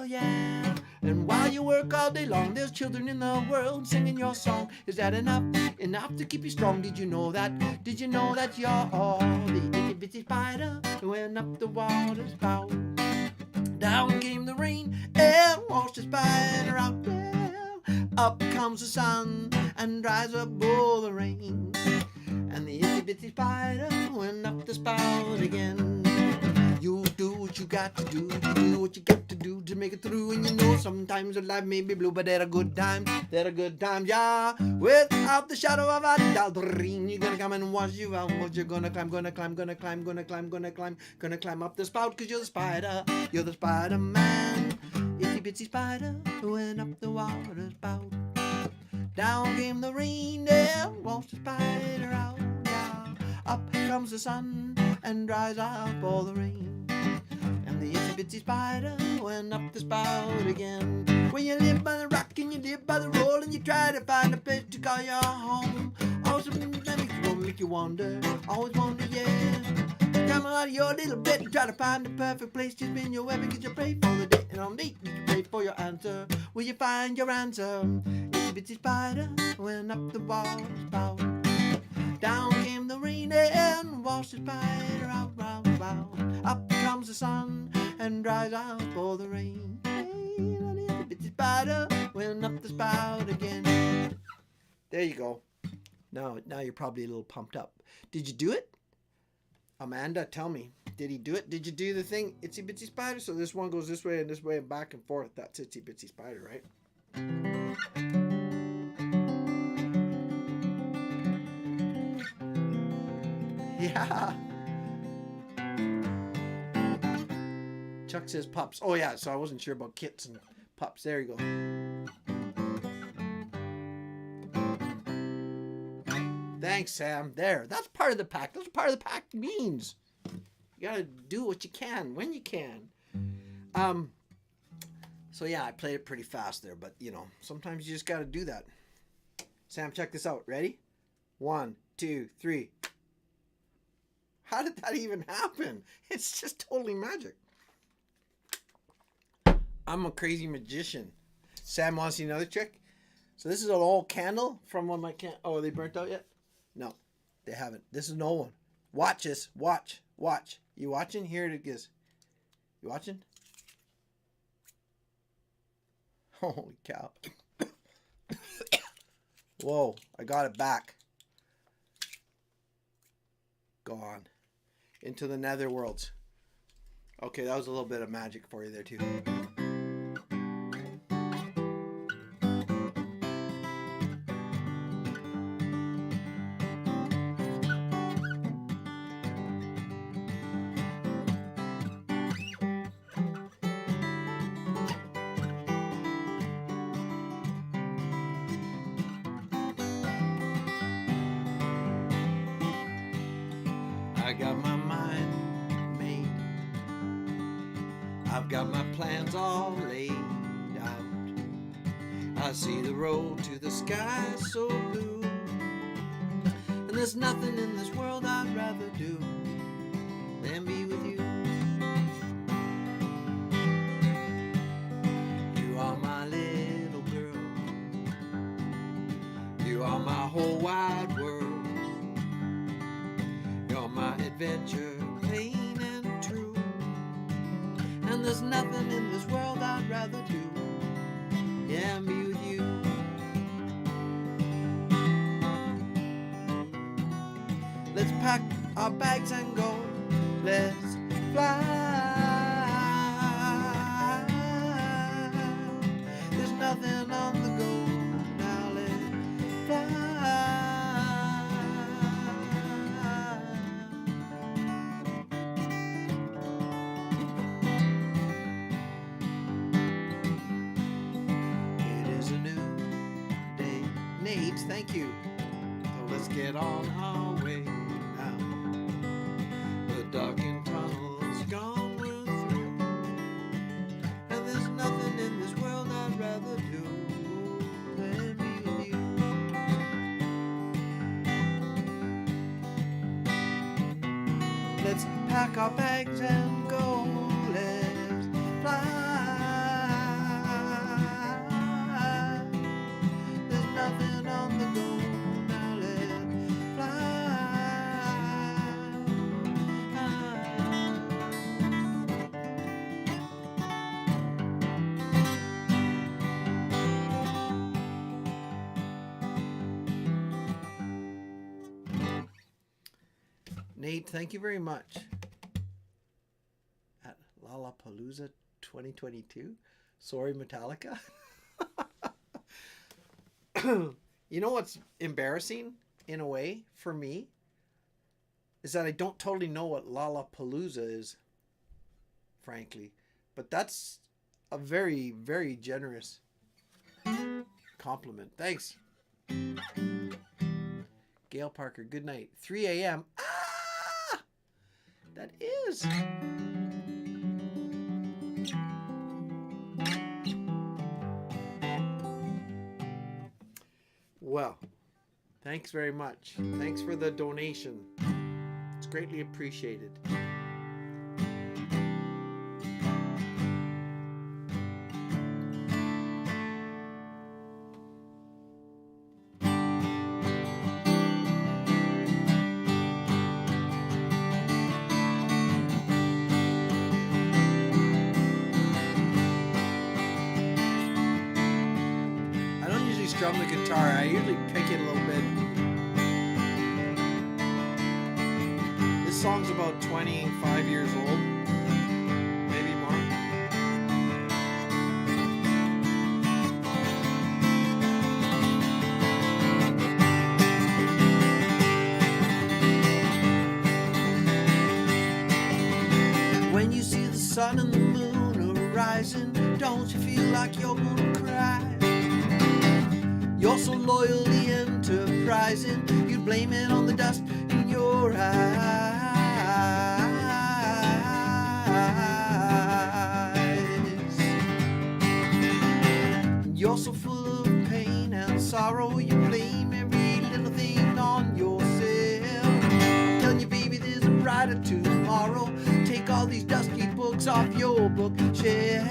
yeah. And while you work all day long, there's children in the world singing your song. Is that enough to keep you strong? Did you know that you're all the itty bitty spider who went up the water spout? Down came the rain and washed the spider out. Well, up comes the sun and dries up all the rain. And the itsy bitsy spider went up the spout again. You do what you got to do, you do what you got to do to make it through. And you know sometimes your life may be blue, but they're a good time, yeah. Without the shadow of a doubt, you're gonna come and wash you out. What you're gonna climb up the spout, 'cause you're the Spider-Man. Itsy bitsy spider went up the water spout. Down came the rain and washed the spider out. Yeah. Up comes the sun and dries up all the rain. And the itsy bitsy spider went up the spout again. When you live by the rock and you live by the roll and you try to find a place to call your home, always make you wonder, always wonder, yeah. Come out of your little bed and try to find the perfect place to spin your web and get your prey for the day. And on 8 you pray for your answer. Will you find your answer? Itsy bitsy spider went up the water spout. Down came the rain and washed the spider out, round. Up comes the sun and dries out all the rain. And the itsy bitsy spider went up the spout again. There you go. Now you're probably a little pumped up. Did you do it? Amanda, tell me, did he do it? Did you do the thing, itsy bitsy spider? So this one goes this way and this way and back and forth. That's itsy bitsy spider, right? Yeah. Chuck says pups. Oh yeah, so I wasn't sure about kits and pups. There you go. Thanks, Sam. There. That's part of the pack. That's part of the pack means. You gotta do what you can when you can. So yeah, I played it pretty fast there, but you know, sometimes you just gotta do that. Sam, check this out. Ready? 1, 2, 3. How did that even happen? It's just totally magic. I'm a crazy magician. Sam wants to see another trick. So this is an old candle from one of my Oh, are they burnt out yet? No, they haven't. This is an old one. Watch this. Watch. You watching? Here it is. You watching? Holy cow. Whoa, I got it back. Gone. Into the nether worlds. Okay, that was a little bit of magic for you there too. I got my mind made. I've got my plans all laid out. I see the road to the sky so blue, and there's nothing in this world I'd rather do than be with you. You are my little girl. You are my whole wide world. You're my adventure, plain and true. And there's nothing in this world I'd rather do than be with you. Let's pack our bags and go. Let's fly. There's nothing on the go. Now let's fly. Nate, thank you. So let's get on our way now. The darkened tunnel's gone we're through, and there's nothing in this world I'd rather do than be with you. Let's pack our bags and go. Let's fly. There's nothing on the go. Now let's fly. Nate, thank you very much. At Lollapalooza 2022. Sorry, Metallica. You know what's embarrassing in a way for me is that I don't totally know what Lollapalooza is, frankly. But that's a very, very generous compliment. Thanks. Gail Parker, good night. 3 a.m. Ah! That is. Well, thanks very much. Thanks for the donation. It's greatly appreciated. Strum the guitar. I usually pick it a little bit. This song's about 25 years old, maybe more. When you see the sun and the moon arising, don't you feel like you're gonna cry? You're so loyally enterprising, you blame it on the dust in your eyes. You're so full of pain and sorrow, you blame every little thing on yourself. I'm telling you, baby, there's a brighter tomorrow. Take all these dusty books off your bookshelf.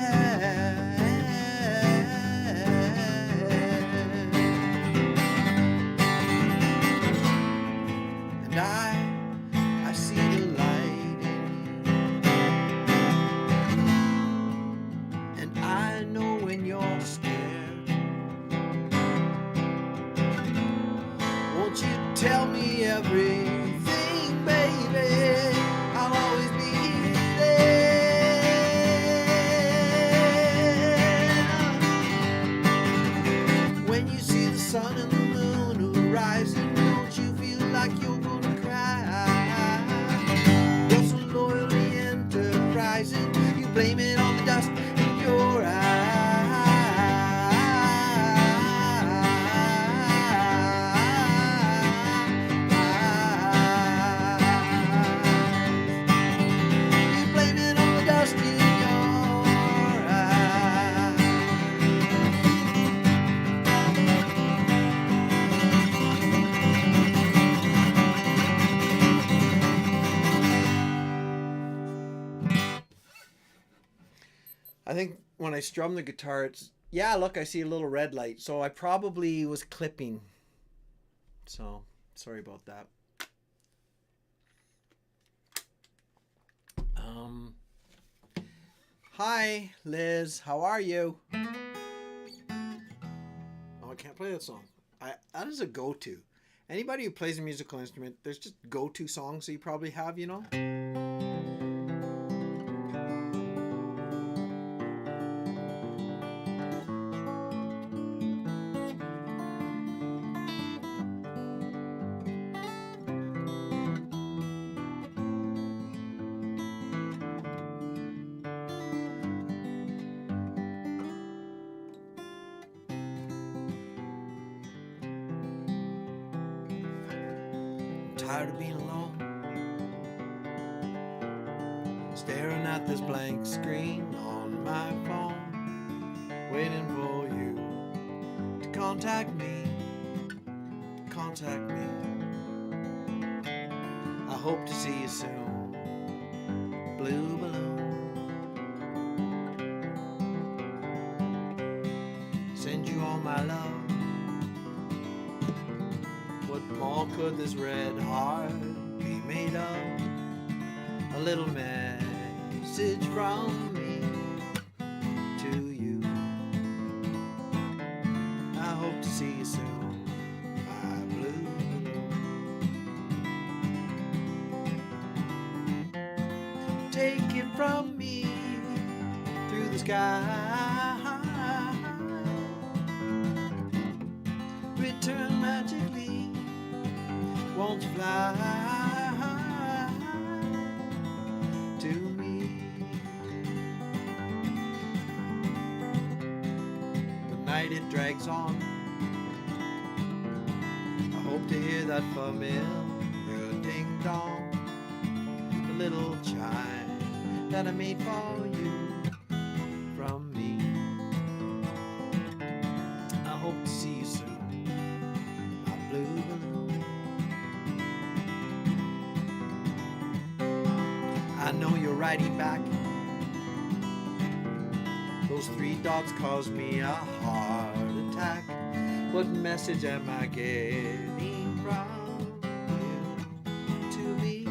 I see the light in you, and I know when you're scared. Won't you tell me everything, baby? I'll always be there. When you see the sun and the moon rising, don't you feel like you're gonna cry? You're so loyally enterprising, you blame it on the dust in your eyes. You blame it on the dust in your I think when I strum the guitar, it's, yeah, look, I see a little red light. So I probably was clipping. So, sorry about that. Hi, Liz. How are you? Oh, I can't play that song. That is a go-to. Anybody who plays a musical instrument, there's just go-to songs that you probably have, you know? Tired of being alone, staring at this blank screen on my phone, waiting for you to contact me, contact me. I hope to see you soon, blue balloon. Send you all my love. What more could this red heart be made of? A little message from me to you. I hope to see you soon, my blue balloon. Take it from me through the sky. Return magically, won't you fly to me? The night it drags on, I hope to hear that familiar ding dong, the little chime that I made for you from me. I hope to see you soon, my blue balloon. I know you're writing back. Those 3 dots caused me a heart attack. What message am I getting from you to me?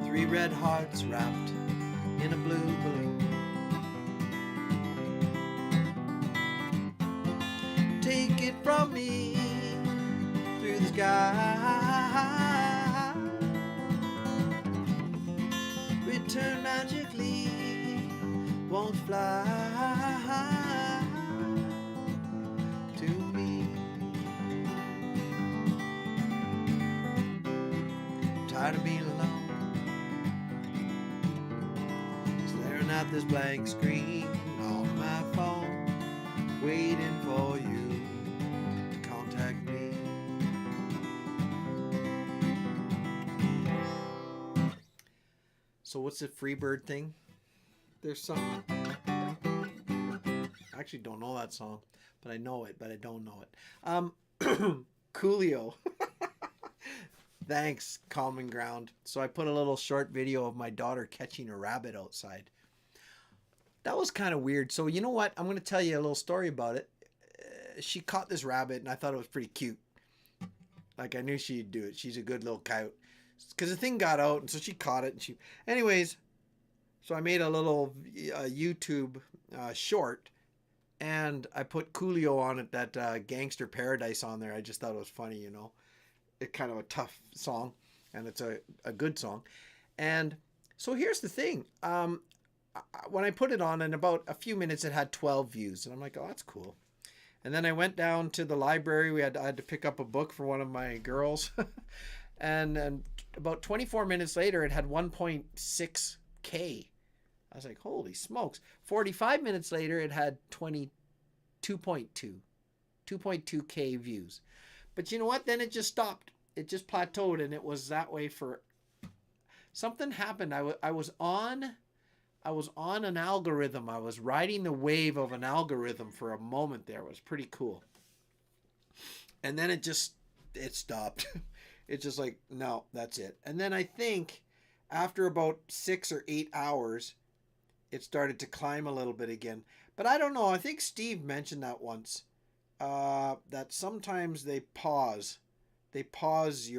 3 red hearts wrapped in a blue balloon. Take it from me through the sky. Return magically, won't fly to me. Tired of being alone, staring at this blank screen on my phone, waiting for you to contact me. So what's the Freebird thing? There's some. I actually don't know that song, but I know it, but I don't know it. Coolio. Thanks, Common Ground. So I put a little short video of my daughter catching a rabbit outside. That was kind of weird. So you know what? I'm going to tell you a little story about it. She caught this rabbit, and I thought it was pretty cute. Like, I knew she'd do it. She's a good little coyote. Because the thing got out, and so she caught it. And she, anyways, so I made a little YouTube short, and I put Coolio on it, that Gangster Paradise on there. I just thought it was funny, you know. It's kind of a tough song, and it's a good song. And so here's the thing. When I put it on, in about a few minutes, it had 12 views. And I'm like, oh, that's cool. And then I went down to the library. I had to pick up a book for one of my girls. and about 24 minutes later, it had 1.6K. I was like, holy smokes. 45 minutes later, it had 2.2K views. But you know what? Then it just stopped. It just plateaued, and it was that way for... Something happened. I was on an algorithm. I was riding the wave of an algorithm for a moment there. It was pretty cool. And then it stopped. It's just like, no, that's it. And then I think after about 6 or 8 hours, it started to climb a little bit again. But I don't know. I think Steve mentioned that once. That sometimes they pause. They pause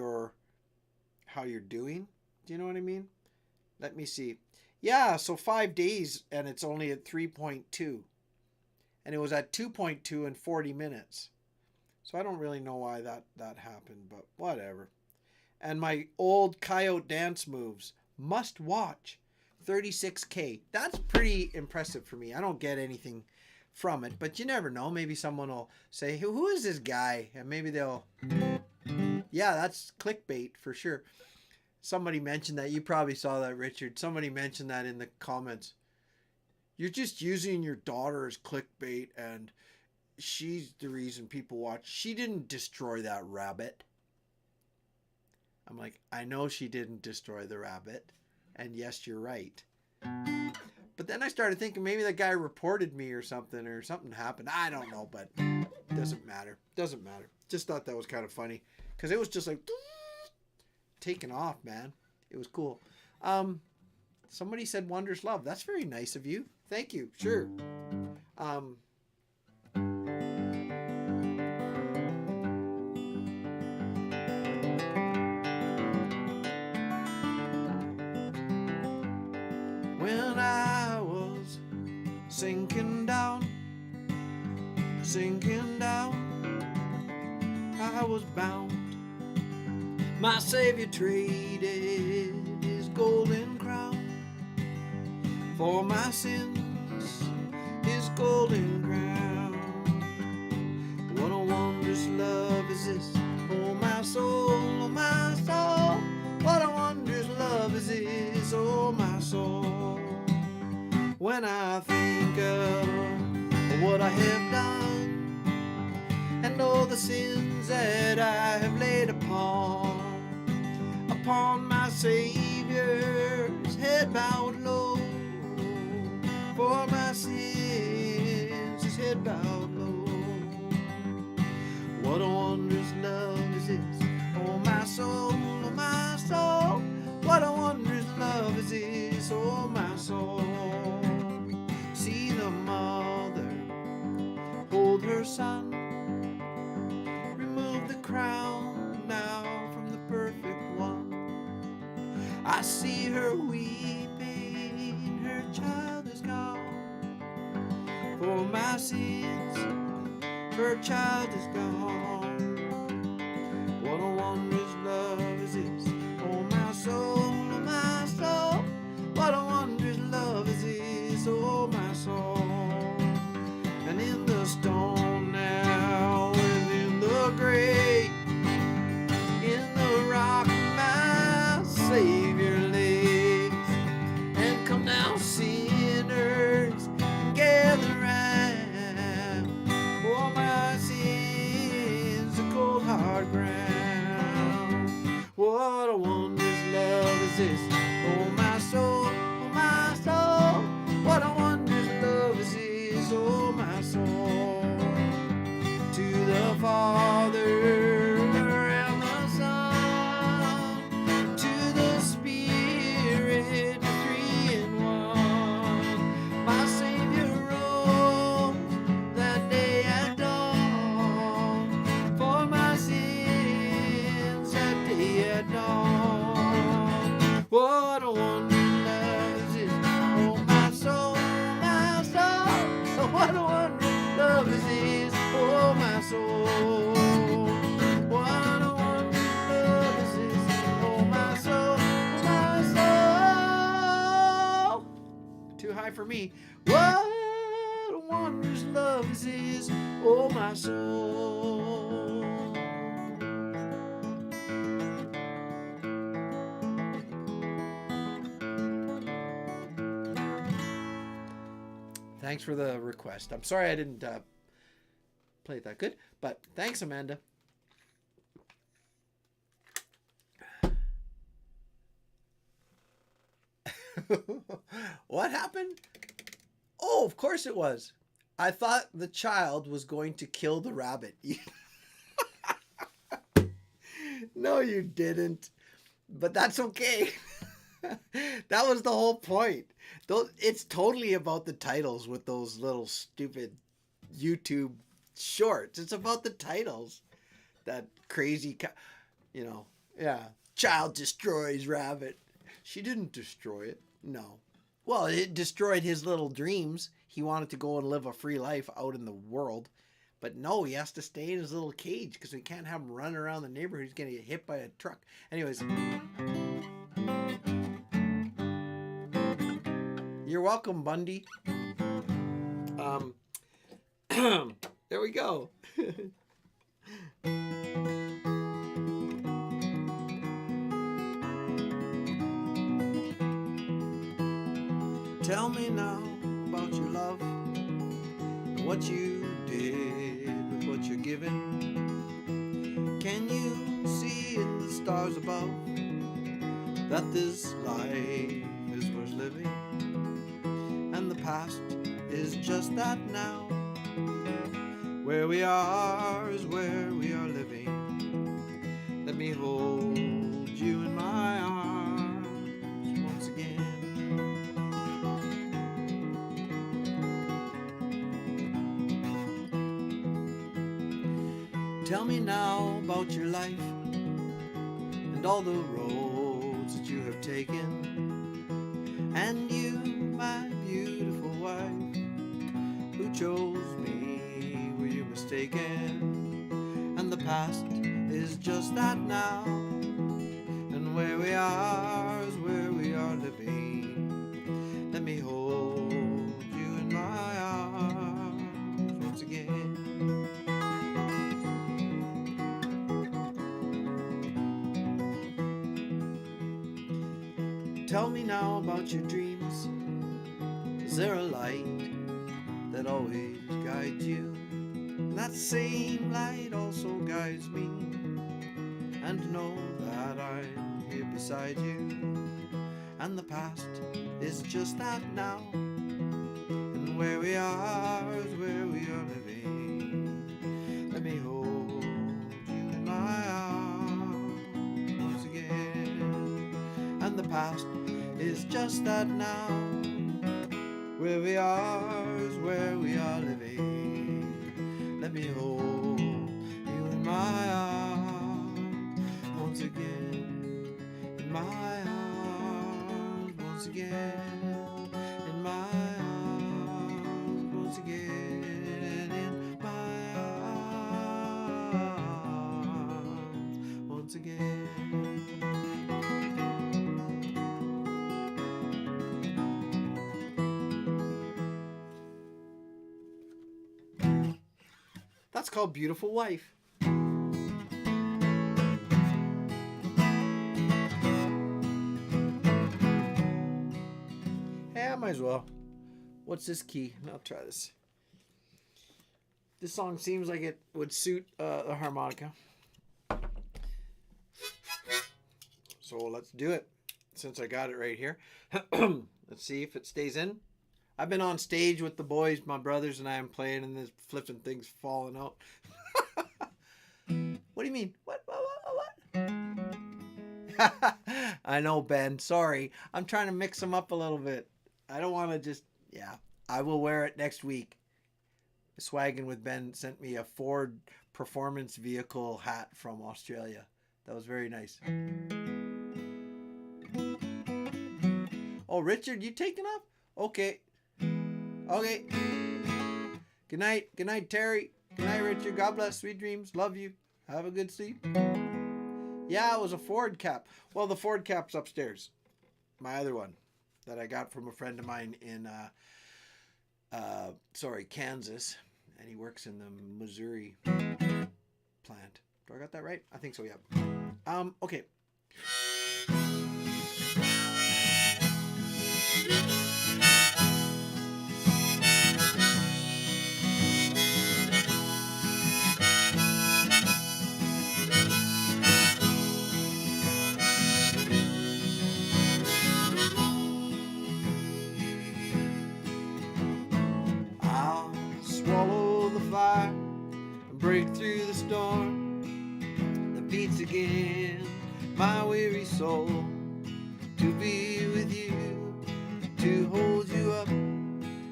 how you're doing. Do you know what I mean? Let me see. Yeah, so 5 days, and it's only at 3.2. And it was at 2.2 in 40 minutes. So I don't really know why that happened, but whatever. And my old coyote dance moves, must watch, 36K. That's pretty impressive for me. I don't get anything from it, but you never know. Maybe someone will say, who is this guy? And maybe they'll... Yeah, that's clickbait for sure. Somebody mentioned that. You probably saw that, Richard. Somebody mentioned that in the comments. You're just using your daughter as clickbait, and she's the reason people watch. She didn't destroy that rabbit. I'm like, I know she didn't destroy the rabbit. And yes, you're right. But then I started thinking maybe that guy reported me or something happened. I don't know, but it doesn't matter. Doesn't matter. Just thought that was kind of funny. Because it was just like taking off, man. It was cool. Somebody said Wonders Love. That's very nice of you. Thank you. Sure. When I was sinking down, I was bound. My Savior traded his golden crown for my sins, his golden crown. What a wondrous love is this, oh my soul, oh my soul. What a wondrous love is this, oh my soul. When I think of what I have done and all the sins that I have laid upon my Savior's head bowed low, for my sins his head bowed low. What a wondrous love is this, oh my soul, oh my soul. What a wondrous love is this, oh my soul. See the mother hold her son, remove the crown now from the perfect one. I see her weeping, her child is gone. For my sins, her child is gone. What a wondrous love is this, oh my soul, oh my soul. What a wondrous love is this, oh my soul. And in the storm now, and in the grave, in the rock my Savior lays. And come now, sinners, and gather round, for my sins a cold hard ground. What a wondrous love is this, oh my soul, oh my soul. What a wondrous love is this, oh my soul. To the Father and the Son, to the Spirit, three in one. My Savior rose that day at dawn, for my sins that day at dawn. What a wondrous love is this, oh my soul, my soul. What a wondrous love is this, oh my soul. What a wondrous love is this, oh my soul, my soul. Too high for me. What a wondrous love is this, oh my soul. Thanks for the request. I'm sorry I didn't play it that good, but thanks, Amanda. What happened? Oh, of course it was. I thought the child was going to kill the rabbit. No, you didn't. But that's okay. That was the whole point. It's totally about the titles with those little stupid YouTube shorts. It's about the titles. That crazy, yeah. Child destroys rabbit. She didn't destroy it. No. Well, it destroyed his little dreams. He wanted to go and live a free life out in the world. But no, he has to stay in his little cage because we can't have him run around the neighborhood. He's going to get hit by a truck. Anyways. You're welcome, Bundy. There we go. Tell me now about your love and what you did. what you're given? Can you see in the stars above that this life is worth living? And the past is just that now. Where we are is where we are living. Let me hold you in my arms once again. Tell me now about your life and all the roads that you have taken. And you, my beautiful wife, who chose me, were you mistaken? And the past is just that now. And where we are is where we are living. Let me hold you in my arms once again. Tell me now about your dreams. Is there a light that always guides you? And that same light also guides me. And to know that I'm here beside you. And the past is just that now. And where we are is where we are living. Let me hold you in my arms once again. And the past is just that now. Where we are is where we are living. Let me hold you in my arms once again. In my arms once again. In my arms once again. In my arms once again. That's called Beautiful Wife. Hey, I might as well. What's this key? I'll try this. This song seems like it would suit the harmonica. So let's do it. Since I got it right here. Let's see if it stays in. I've been on stage with the boys, my brothers and I am playing, and there's flipping things falling out. What do you mean? What? I know, Ben. Sorry. I'm trying to mix them up a little bit. I don't want to just... Yeah. I will wear it next week. Swaggin' with Ben sent me a Ford performance vehicle hat from Australia. That was very nice. Oh, Richard, you taking off? Okay. Okay. Good night. Good night, Terry. Good night, Richard. God bless. Sweet dreams. Love you. Have a good sleep. Yeah, it was a Ford cap. Well, the Ford cap's upstairs. My other one that I got from a friend of mine in, Kansas. And he works in the Missouri plant. Do I got that right? I think so, yeah. Okay. Break through the storm that beats again my weary soul, to be with you, to hold you up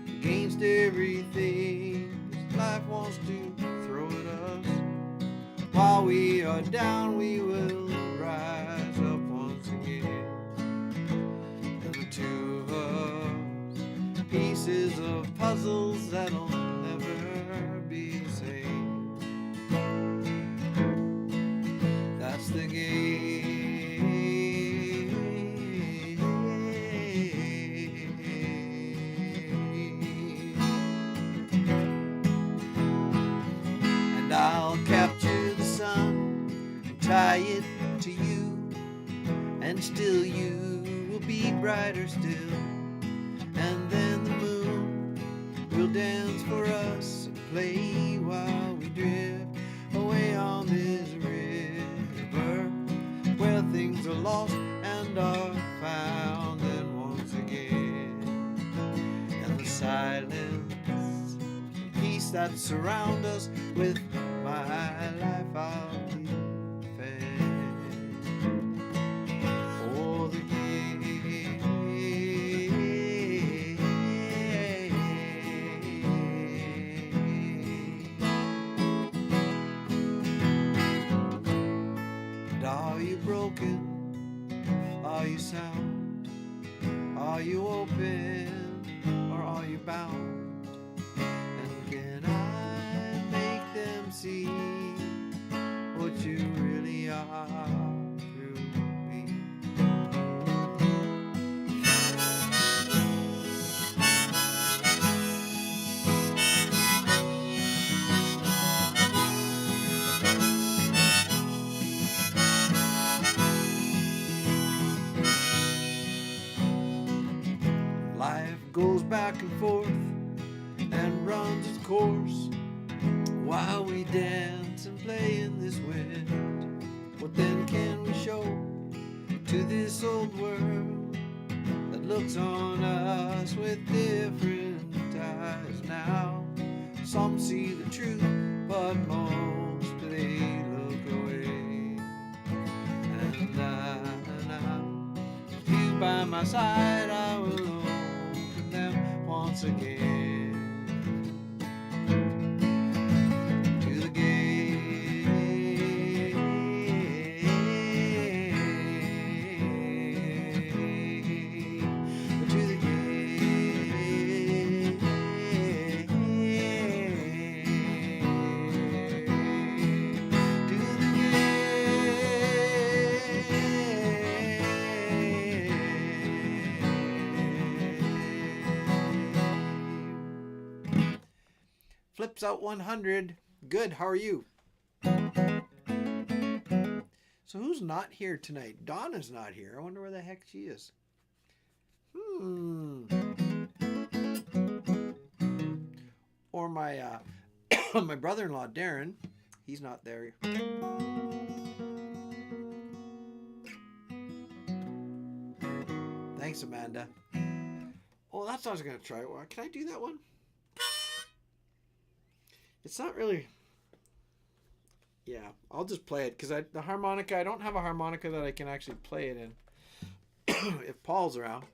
against everything this life wants to throw at us. While we are down, we will rise up once again. And the two of us, pieces of puzzles that'll never be the same. That's the game. And I'll capture the sun and tie it to you, and still you will be brighter still. And then the moon will dance waits for us to play while we drift away on this river where things are lost and are found. And once again, and the silence and peace that surround us, with my life I'll defend. Oh, the are you broken? Are you sound? Are you open? Or are you bound? And can I make them see what you really are through me? Life goes back and forth and runs its course while we dance and play in this wind. What then can we show to this old world that looks on us with different eyes now? Some see the truth, but most they look away. And now, with you by my side, I will open them once again. Flips out 100. Good, how are you? So who's not here tonight? Donna's not here. I wonder where the heck she is. Or my my brother-in-law Darren. He's not there. Thanks, Amanda. Oh, that's what I was going to try. Can I do that one? It's not really... Yeah, I'll just play it because the harmonica, I don't have a harmonica that I can actually play it in. If Paul's around.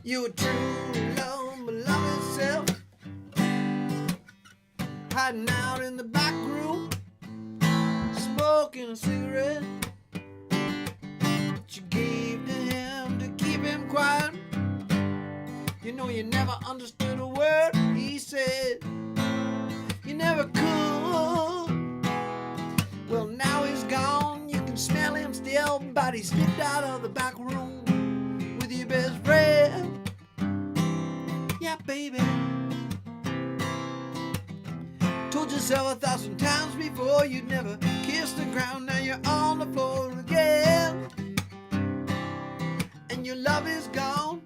You a true love, beloved self, hiding out in the back room, smoking a cigarette that you gave to him to keep him quiet. You know you never understood a word he said. You never could. Well, now he's gone. You can smell him still, but he slipped out of the back room with your best friend. Yeah, baby. Told yourself 1,000 times before you'd never kiss the ground. Now you're on the floor again, and your love is gone.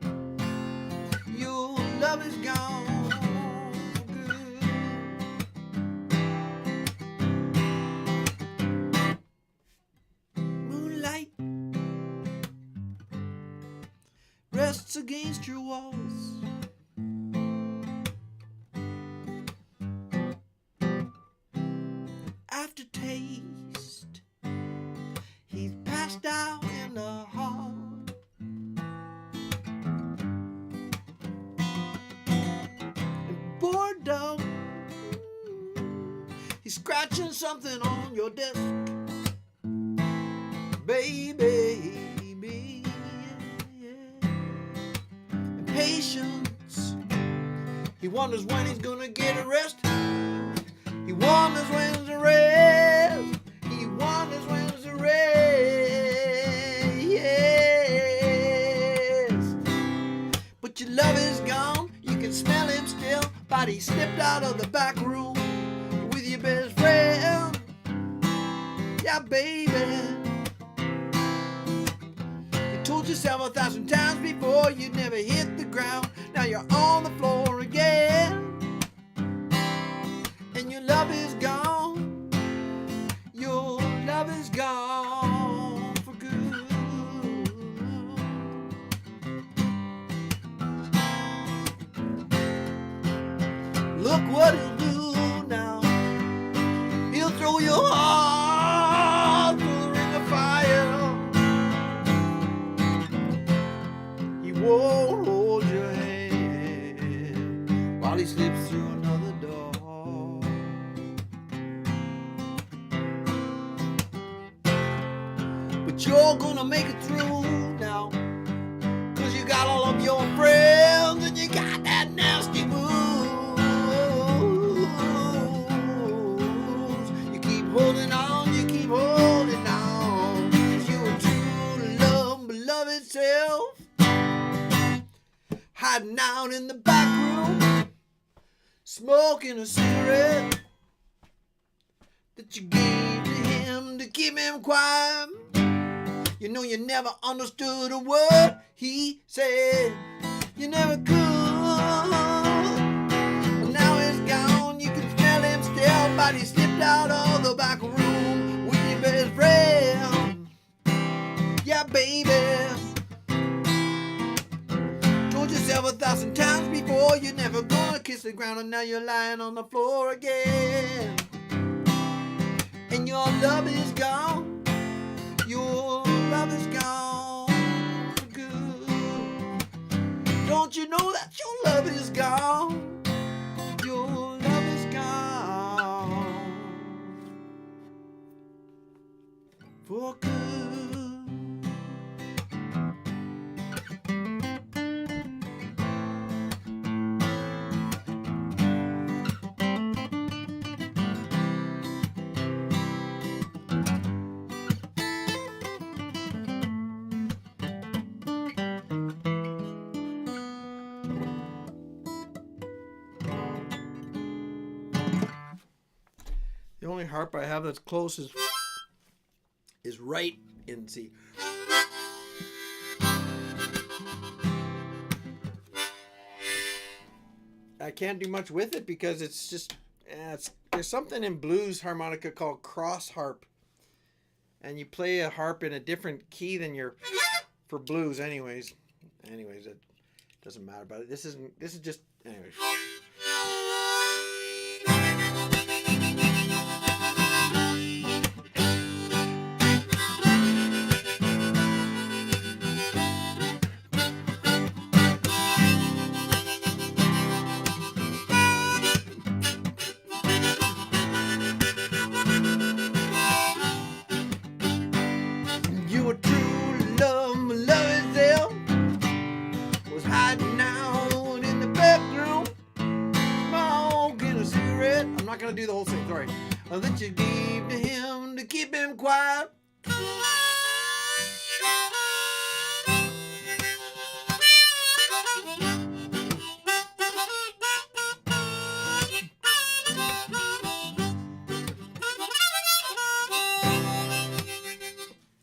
Your love is gone. Moonlight rests against your walls. Aftertaste, he's passed out in the hall. And boredom, he's scratching something on your desk. Baby, yeah. Impatience, he wonders when he's gonna get a rest. He wonders when's the rest. Yeah, baby. You told yourself 1,000 times before you'd never hit the ground. Now you're on the floor again, and your love is gone. Your love is gone for good. Look what he'll do now. He'll throw your heart through the ring of fire. He won't hold your hand while he slips through another door. But you're gonna make it through now, 'cause you got all of your friends and you got that nasty moves. You keep holding on, you keep holding on, 'cause your true love, beloved self, hiding out in the back room, smoking a cigarette that you gave to him to keep him quiet. You know you never understood a word he said. You never could. But now he's gone. You can smell him still, but he slipped out of the back room with your best friend. Yeah, baby. Told yourself 1,000 times before you're never gonna kiss the ground, and now you're lying on the floor again. And your love is gone. Your love is gone for good. Don't you know that your love is gone? Your love is gone for good. The only harp I have that's close is right in C. I can't do much with it because it's just there's something in blues harmonica called cross harp, and you play a harp in a different key than your for blues. Anyways, it doesn't matter about it. This is just anyways. Your true love, my love itself, was hiding out in the bedroom, smoking a cigarette. I'm not gonna do the whole thing, sorry. That you gave to him to keep him quiet.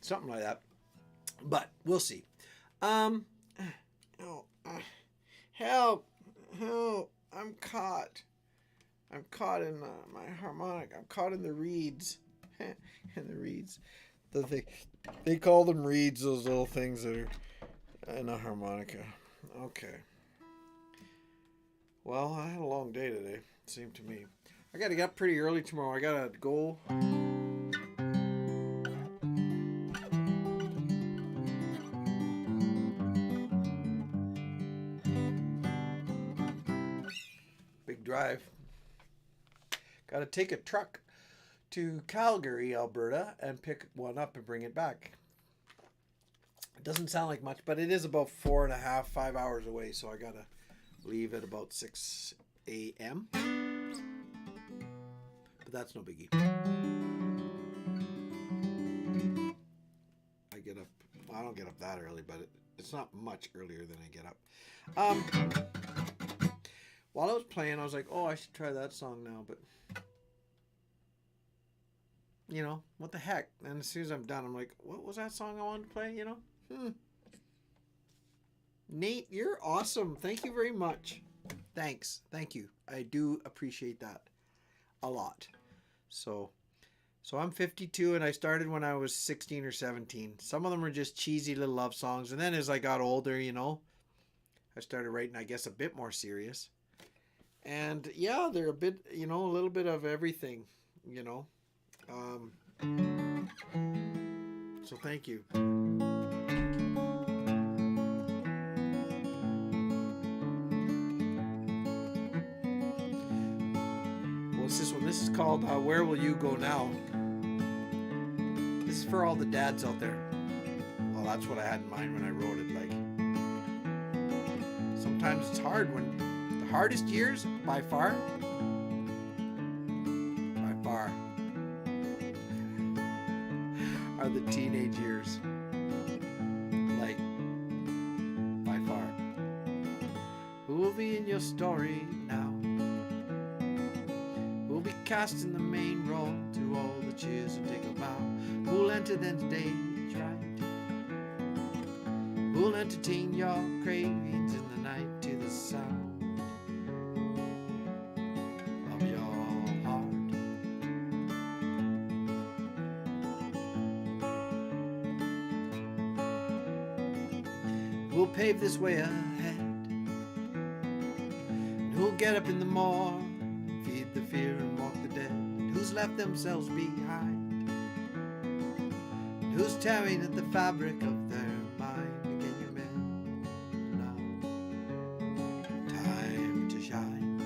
Something like that, but we'll see. Help! I'm caught in my harmonic. I'm caught in the reeds. In the reeds. They call them reeds, those little things that are in a harmonica. Okay. Well, I had a long day today, it seemed to me. I gotta get up pretty early tomorrow. I gotta go. Big drive. Got to take a truck to Calgary, Alberta, and pick one up and bring it back. It doesn't sound like much, but it is about 4.5, 5 hours away, so I got to leave at about 6 a.m. But that's no biggie. I don't get up that early, but it's not much earlier than I get up. While I was playing, I was like, oh, I should try that song now, but you know, what the heck? And as soon as I'm done, I'm like, what was that song I wanted to play? You know? Nate, you're awesome. Thank you very much. Thanks. Thank you. I do appreciate that a lot. So I'm 52 and I started when I was 16 or 17. Some of them are just cheesy little love songs. And then as I got older, you know, I started writing, I guess, a bit more serious. And yeah, they're a bit, you know, a little bit of everything, you know. So thank you. What's this one? This is called Where Will You Go Now? This is for all the dads out there. Well, that's what I had in mind when I wrote it. Like, sometimes it's hard when the hardest years, by far, are the teenage years. Like, by far. Who will be in your story now? Who'll be casting the main role to all the cheers and take a bow? Who'll enter then stage right? Who'll entertain your cravings in the night to the sound of your heart? Who'll pave this way ahead? And who'll get up in the morn, feed the fear and walk the dead? And who's left themselves behind? And who's tearing at the fabric of their mind? Again, you men, now time to shine.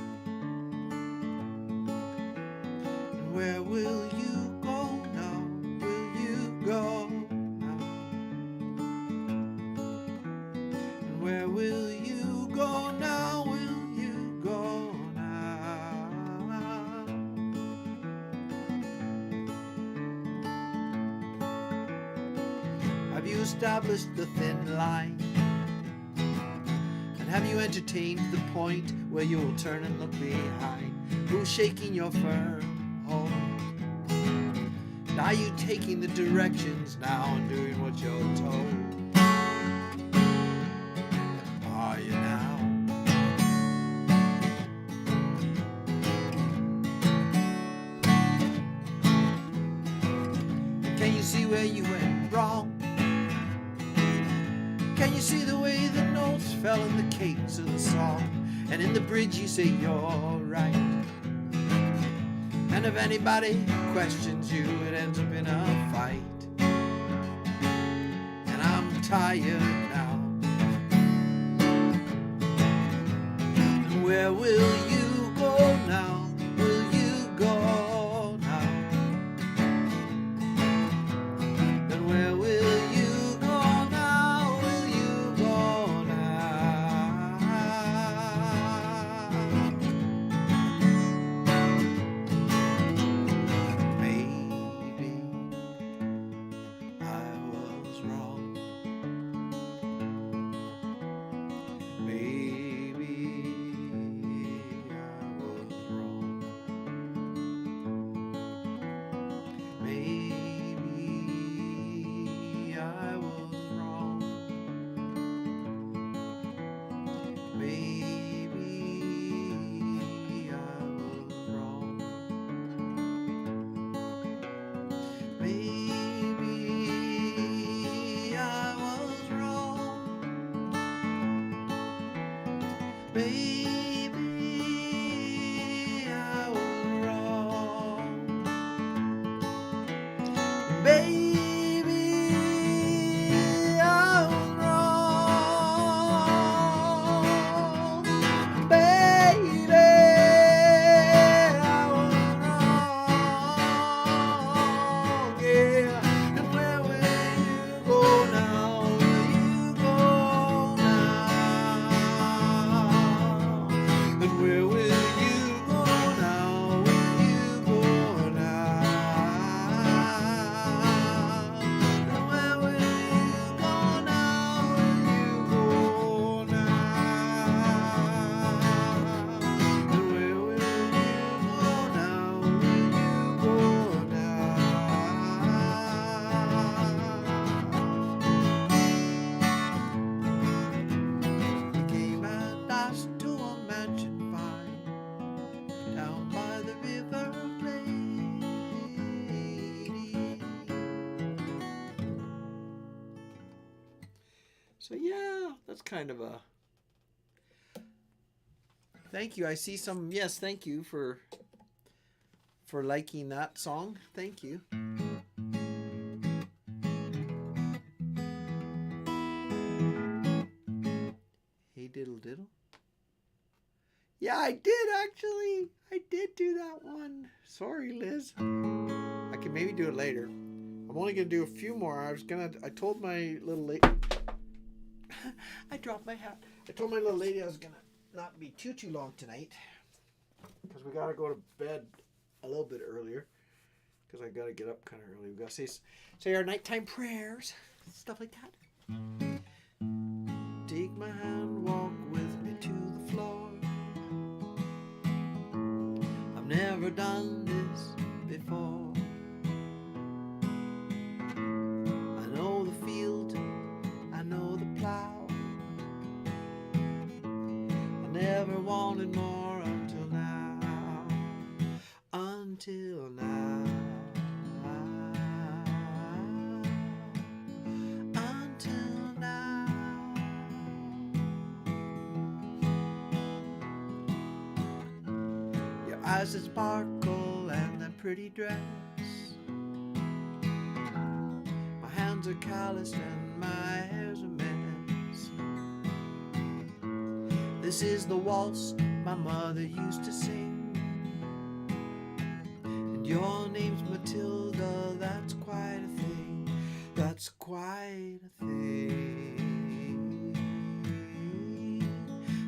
And where will you go now? Will you go now? And where will you go now? Will you go now? Have you established the thin line? And have you entertained the point where you will turn and look behind? Who's shaking your firm hold? And are you taking the directions now and doing what you're told? Are you now? Can you see where you went wrong? Can you see the way the notes fell in the cadence of the song? And in the bridge you say you're right. And if anybody questions you, it ends up in a fight. And I'm tired now. And where will you go now? Will you go now? And where will you go now? Will you go now? Maybe I was wrong. Maybe I was wrong. Maybe I was wrong. Maybe I was wrong. Maybe I was wrong. Maybe I was wrong. Baby, I was wrong. Baby, I was wrong. Yeah. And where will you go now? Will you go now? So yeah, that's kind of a thank you. I see some. Yes, thank you for liking that song. Thank you. Hey diddle diddle. Yeah, I did actually. I did do that one. Sorry, Liz. I can maybe do it later. I'm only gonna do a few more. I told my little lady. I dropped my hat. I told my little lady I was gonna not be too long tonight because we gotta go to bed a little bit earlier because I gotta get up kind of early. We gotta say our nighttime prayers, stuff like that. Take my hand, walk with me to the floor. I've never done this before. I know the field, I know the plow. I never wanted more until now. Until now. Until now. Your eyes that sparkle and that pretty dress. My hands are calloused and my hair's a mess. This is the waltz my mother used to sing. And your name's Matilda, that's quite a thing. That's quite a thing.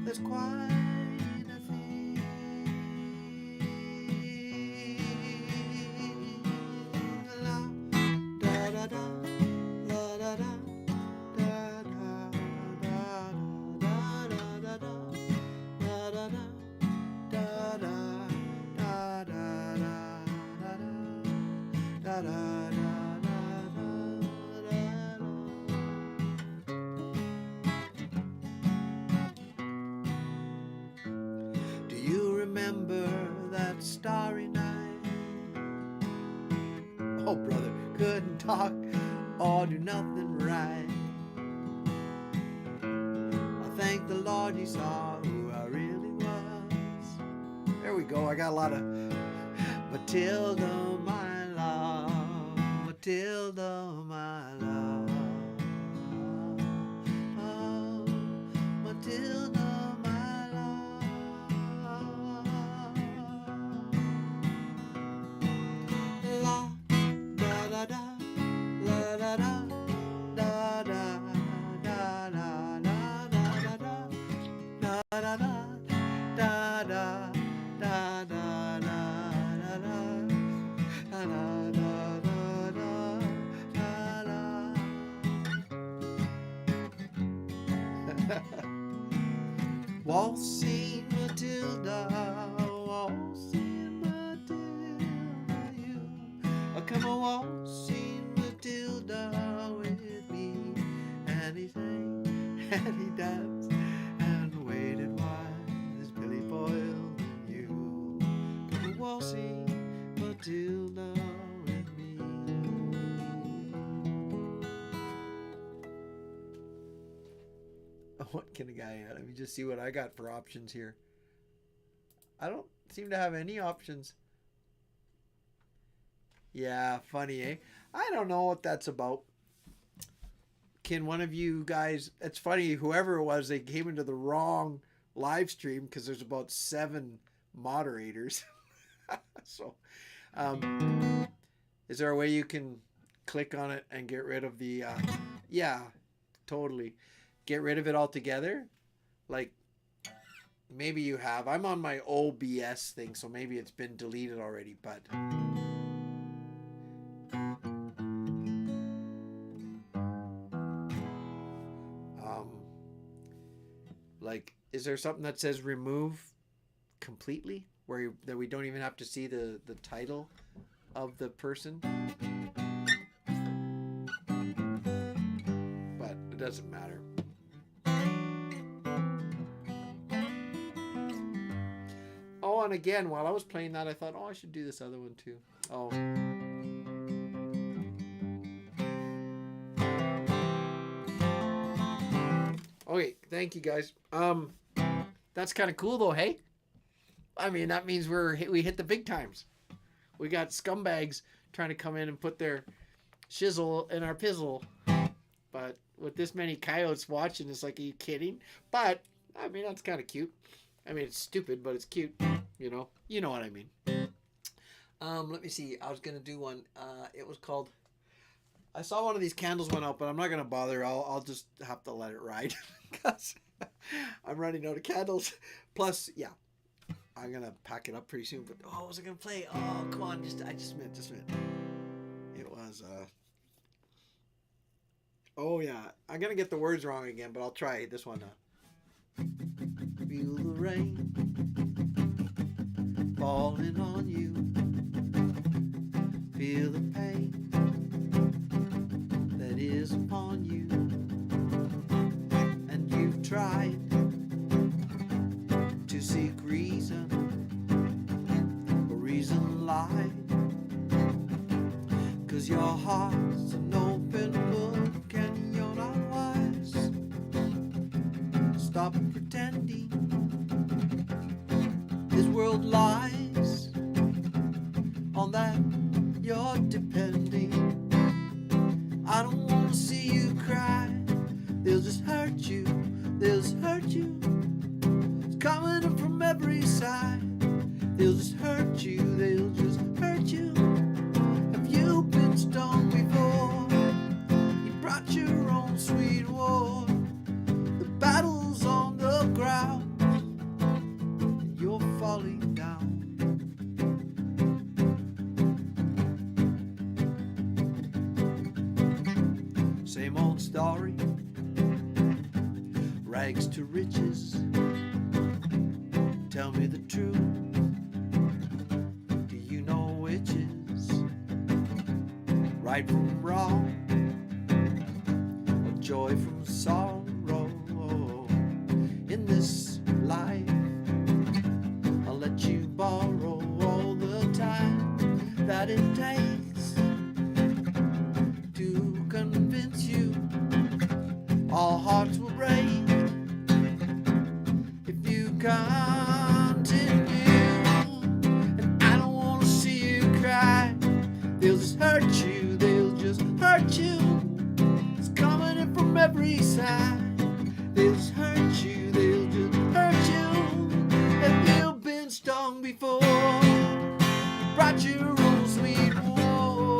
That's quite a thing. La da da da, la da da, da da da da da da da. Da da da da da da da da da da. Do you remember that starry night? Oh, brother, couldn't talk or do nothing right. I thank the Lord you saw who I really was. There we go. I got a lot of Matilda, my love. Matilda, my love. Oh, Matilda, my love. La da da da, la da da, da da da da da da da da da da da da da da da waltzing Matilda, waltzing Matilda, you come a waltzing Matilda with me. And he sang and he danced and waited while his Billy boiled and you come a waltzing Matilda with me. What can a guy add? Let me just see what I got for options here. I don't seem to have any options. Yeah, funny, eh? I don't know what that's about. Can one of you guys, it's funny, whoever it was, they came into the wrong live stream because there's about 7 moderators. So, is there a way you can click on it and get rid of the, yeah, totally. Get rid of it altogether? Like, maybe you have. I'm on my OBS thing, so maybe it's been deleted already, but... like, is there something that says remove completely? That we don't even have to see the title of the person? But it doesn't matter. Oh, and again, while I was playing that, I thought, oh, I should do this other one too. Oh. Thank you guys. That's kind of cool though, hey? I mean, that means we hit the big times. We got scumbags trying to come in and put their shizzle in our pizzle. But with this many coyotes watching, it's like, are you kidding? But, I mean, that's kind of cute. I mean, it's stupid, but it's cute. You know what I mean. Let me see. I was going to do one. It was called... I saw one of these candles went out, but I'm not going to bother. I'll just have to let it ride. Because I'm running out of candles. Plus, yeah. I'm going to pack it up pretty soon. But, what was I going to play? Oh, come on. I just meant. It was... Oh, yeah. I'm going to get the words wrong again, but I'll try this one. Feel the rain falling on you. Feel the pain that is upon you. And you've tried to seek reason, but reason lied. 'Cause your heart's an open book and you're not wise. Stop pretending this world lies on that you're depending. I don't want to see you cry. They'll just hurt you. They'll just hurt you. It's coming up from every side. They'll just hurt you. They'll just hurt you. Have you been stung before? You brought your own sweet war. The battle's on the ground and you're falling down. Same old story, rags to riches. Tell me the truth. Do you know which is right from wrong, or joy from sorrow? In this life, I'll let you borrow all the time that it takes to convince you. All hearts will break if you continue. And I don't want to see you cry. They'll just hurt you. They'll just hurt you. It's coming in from every side. They'll just hurt you. They'll just hurt you. Have you been stung before? You brought your own sweet war.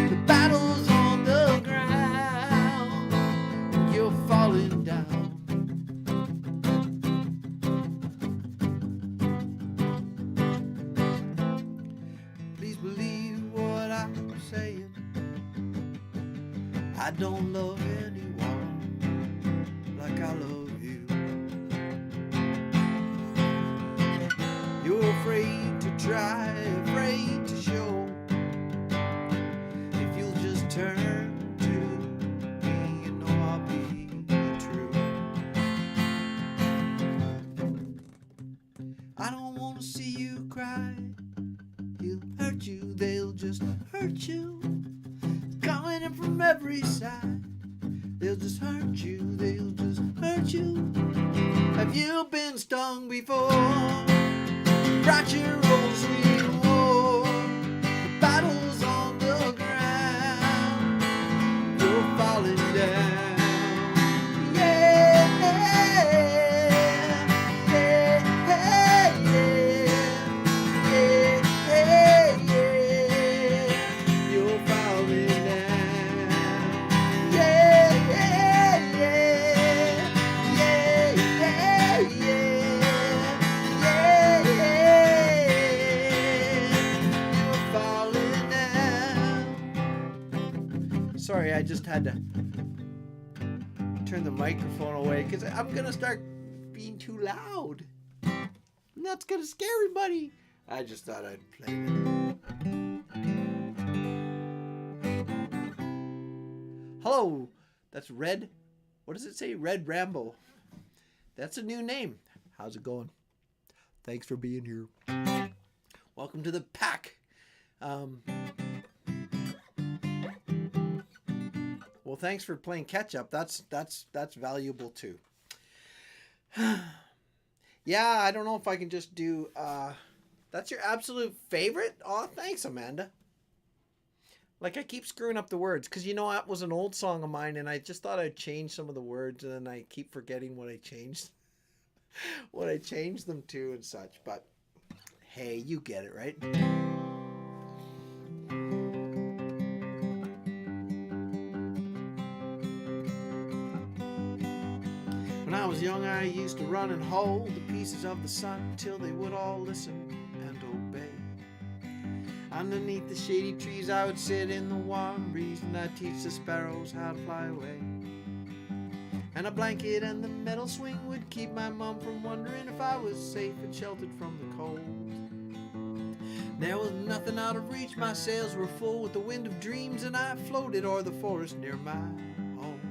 The battle's on the ground. You're falling down. Please believe what I'm saying. I don't love anyone like I love you. You're afraid to try, afraid to show. If you'll just turn to me, you know I'll be true. I don't want to see you cry. He'll hurt you, they'll just hurt you. It's coming in from every side. They'll just hurt you, they'll just hurt you. Have you been stung before? Brought your own sweet war. The battle's on the ground. You're falling down. Yeah, yeah, yeah, yeah, yeah. You're falling down. Yeah, yeah, yeah, yeah, yeah, yeah. Sorry, I just had to turn the microphone away because I'm going to start being too loud. And that's going to scare everybody. I just thought I'd play it. Hello, that's Red. What does it say? Red Rambo. That's a new name. How's it going? Thanks for being here. Welcome to the pack. Well, thanks for playing catch up. That's valuable too. Yeah, I don't know if I can just do. That's your absolute favorite? Oh, thanks, Amanda. Like I keep screwing up the words because you know that was an old song of mine, and I just thought I'd change some of the words, and then I keep forgetting what I changed, what I changed them to, and such. But hey, you get it, right? When I was young, I used to run and hold the pieces of the sun till they would all listen and obey. Underneath the shady trees, I would sit in the warm breeze, and I'd teach the sparrows how to fly away. And a blanket and the metal swing would keep my mom from wondering if I was safe and sheltered from the cold. There was nothing out of reach, my sails were full with the wind of dreams, and I floated o'er the forest near my home.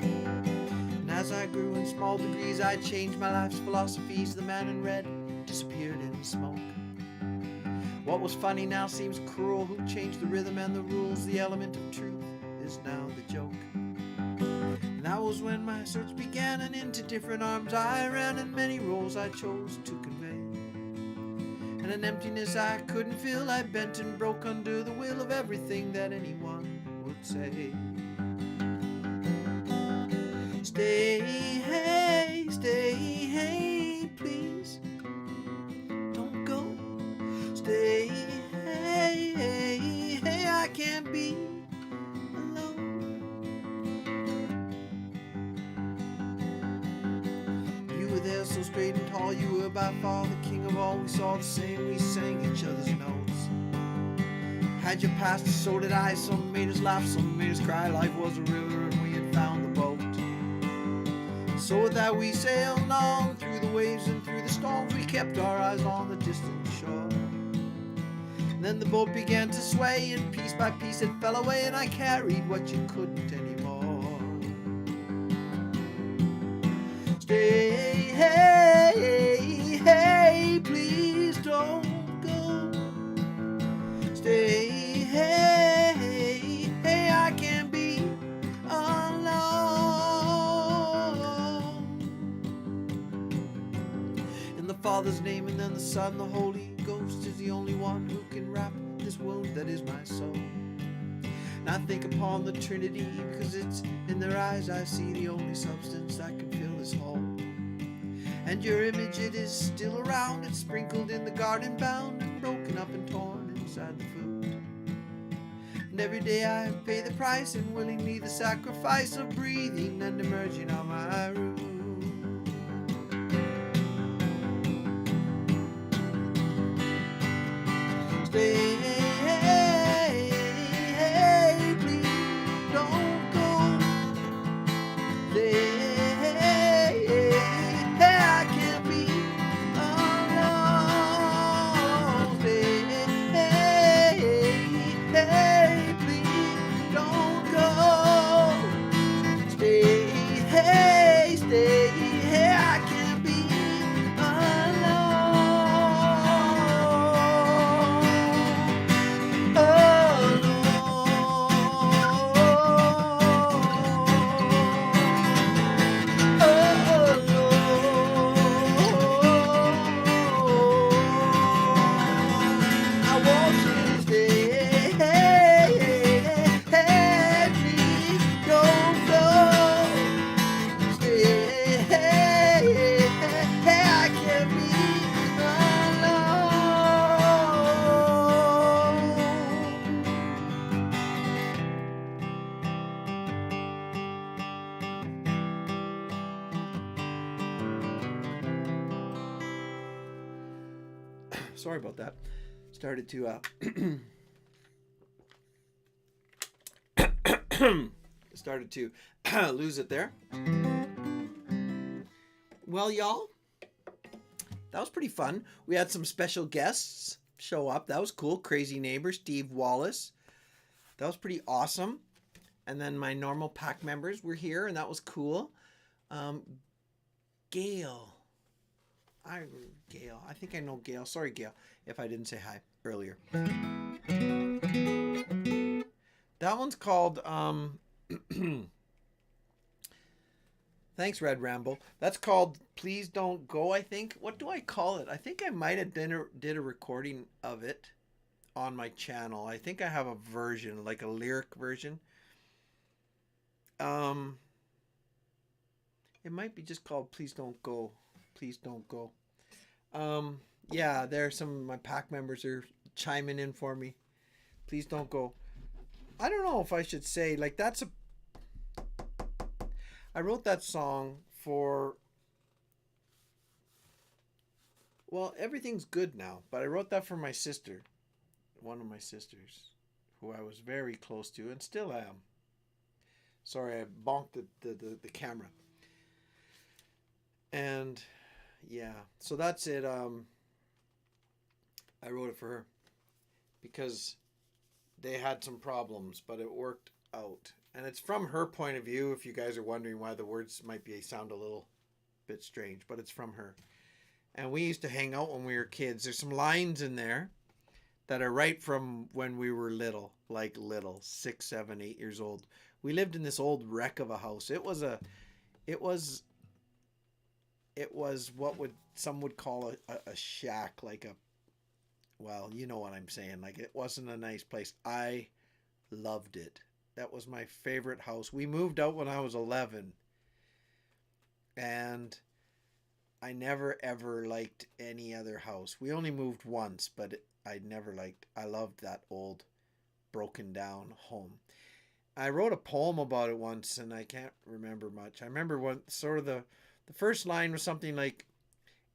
And as I grew in small degrees, I changed my life's philosophies. The man in red disappeared in smoke. What was funny now seems cruel. Who changed the rhythm and the rules? The element of truth is now the joke. And that was when my search began, and into different arms I ran, and many roles I chose to convey. And an emptiness I couldn't fill, I bent and broke under the will of everything that anyone would say. Stay, hey, please. Don't go. Stay, hey, I can't be alone. You were there so straight and tall, you were by far the king of all. We saw the same, we sang each other's notes. Had your past, so did I. Some made us laugh, some made us cry. Life was a river and we had found the boat. So with that we sailed on through the waves and through the storms. We kept our eyes on the distant shore. And then the boat began to sway, and piece by piece it fell away, and I carried what you couldn't anymore. Stay, hey, please don't go. Stay, hey, I can't be alone. In the Father's name, and then the Son, the Holy Ghost is the only one who can wrap this wound that is my soul. And I think upon the Trinity, because it's in their eyes I see the only substance that can fill this hole. And your image, it is still around. It's sprinkled in the garden, bound and broken up and torn inside the food. And every day I pay the price, and willingly the sacrifice of breathing and emerging on my route. Stay, please don't go. Stay, I can't be alone. Stay, please don't go. Stay, I can't be Sorry about that. Started to started to lose it there. Well, y'all, that was pretty fun. We had some special guests show up. That was cool. Crazy neighbor Steve Wallace. That was pretty awesome. And then my normal pack members were here, and that was cool. Gail. Gail. I think I know Gail. Sorry, Gail, if I didn't say hi earlier. That one's called Thanks, Red Rambo. That's called Please Don't Go, I think. What do I call it? I think I might have did a recording of it on my channel. I think I have a version, like a lyric version. Um, it might be just called Please Don't Go. Please Don't Go. Um, yeah, there some of my pack members are chiming in for me. Please don't go. I don't know if I should say like that's a I wrote that song for well, everything's good now, but I wrote that for my sister, one of my sisters, who I was very close to and still am. Sorry, I bonked the camera. And yeah, so that's it. I wrote it for her because they had some problems, but it worked out. And it's from her point of view, if you guys are wondering why the words might be sound a little bit strange, but it's from her. And we used to hang out when we were kids. There's some lines in there that are right from when we were little, like little, 6, 7, 8 years old. We lived in this old wreck of a house. It was it was what would some would call a shack, like a well, you know what I'm saying. Like it wasn't a nice place. I loved it. That was my favorite house. We moved out when I was 11, and I never ever liked any other house. We only moved once, but I never liked. I loved that old broken down home. I wrote a poem about it once, and I can't remember much. I remember one sort of the first line was something like,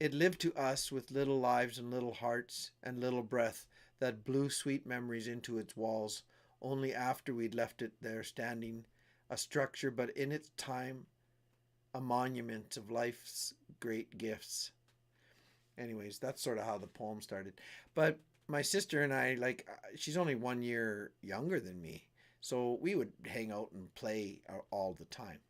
"It lived to us with little lives and little hearts and little breath that blew sweet memories into its walls. Only after we'd left it there standing, a structure, but in its time, a monument of life's great gifts." Anyways, that's sort of how the poem started. But my sister and I, like, she's only 1 year younger than me. So we would hang out and play all the time.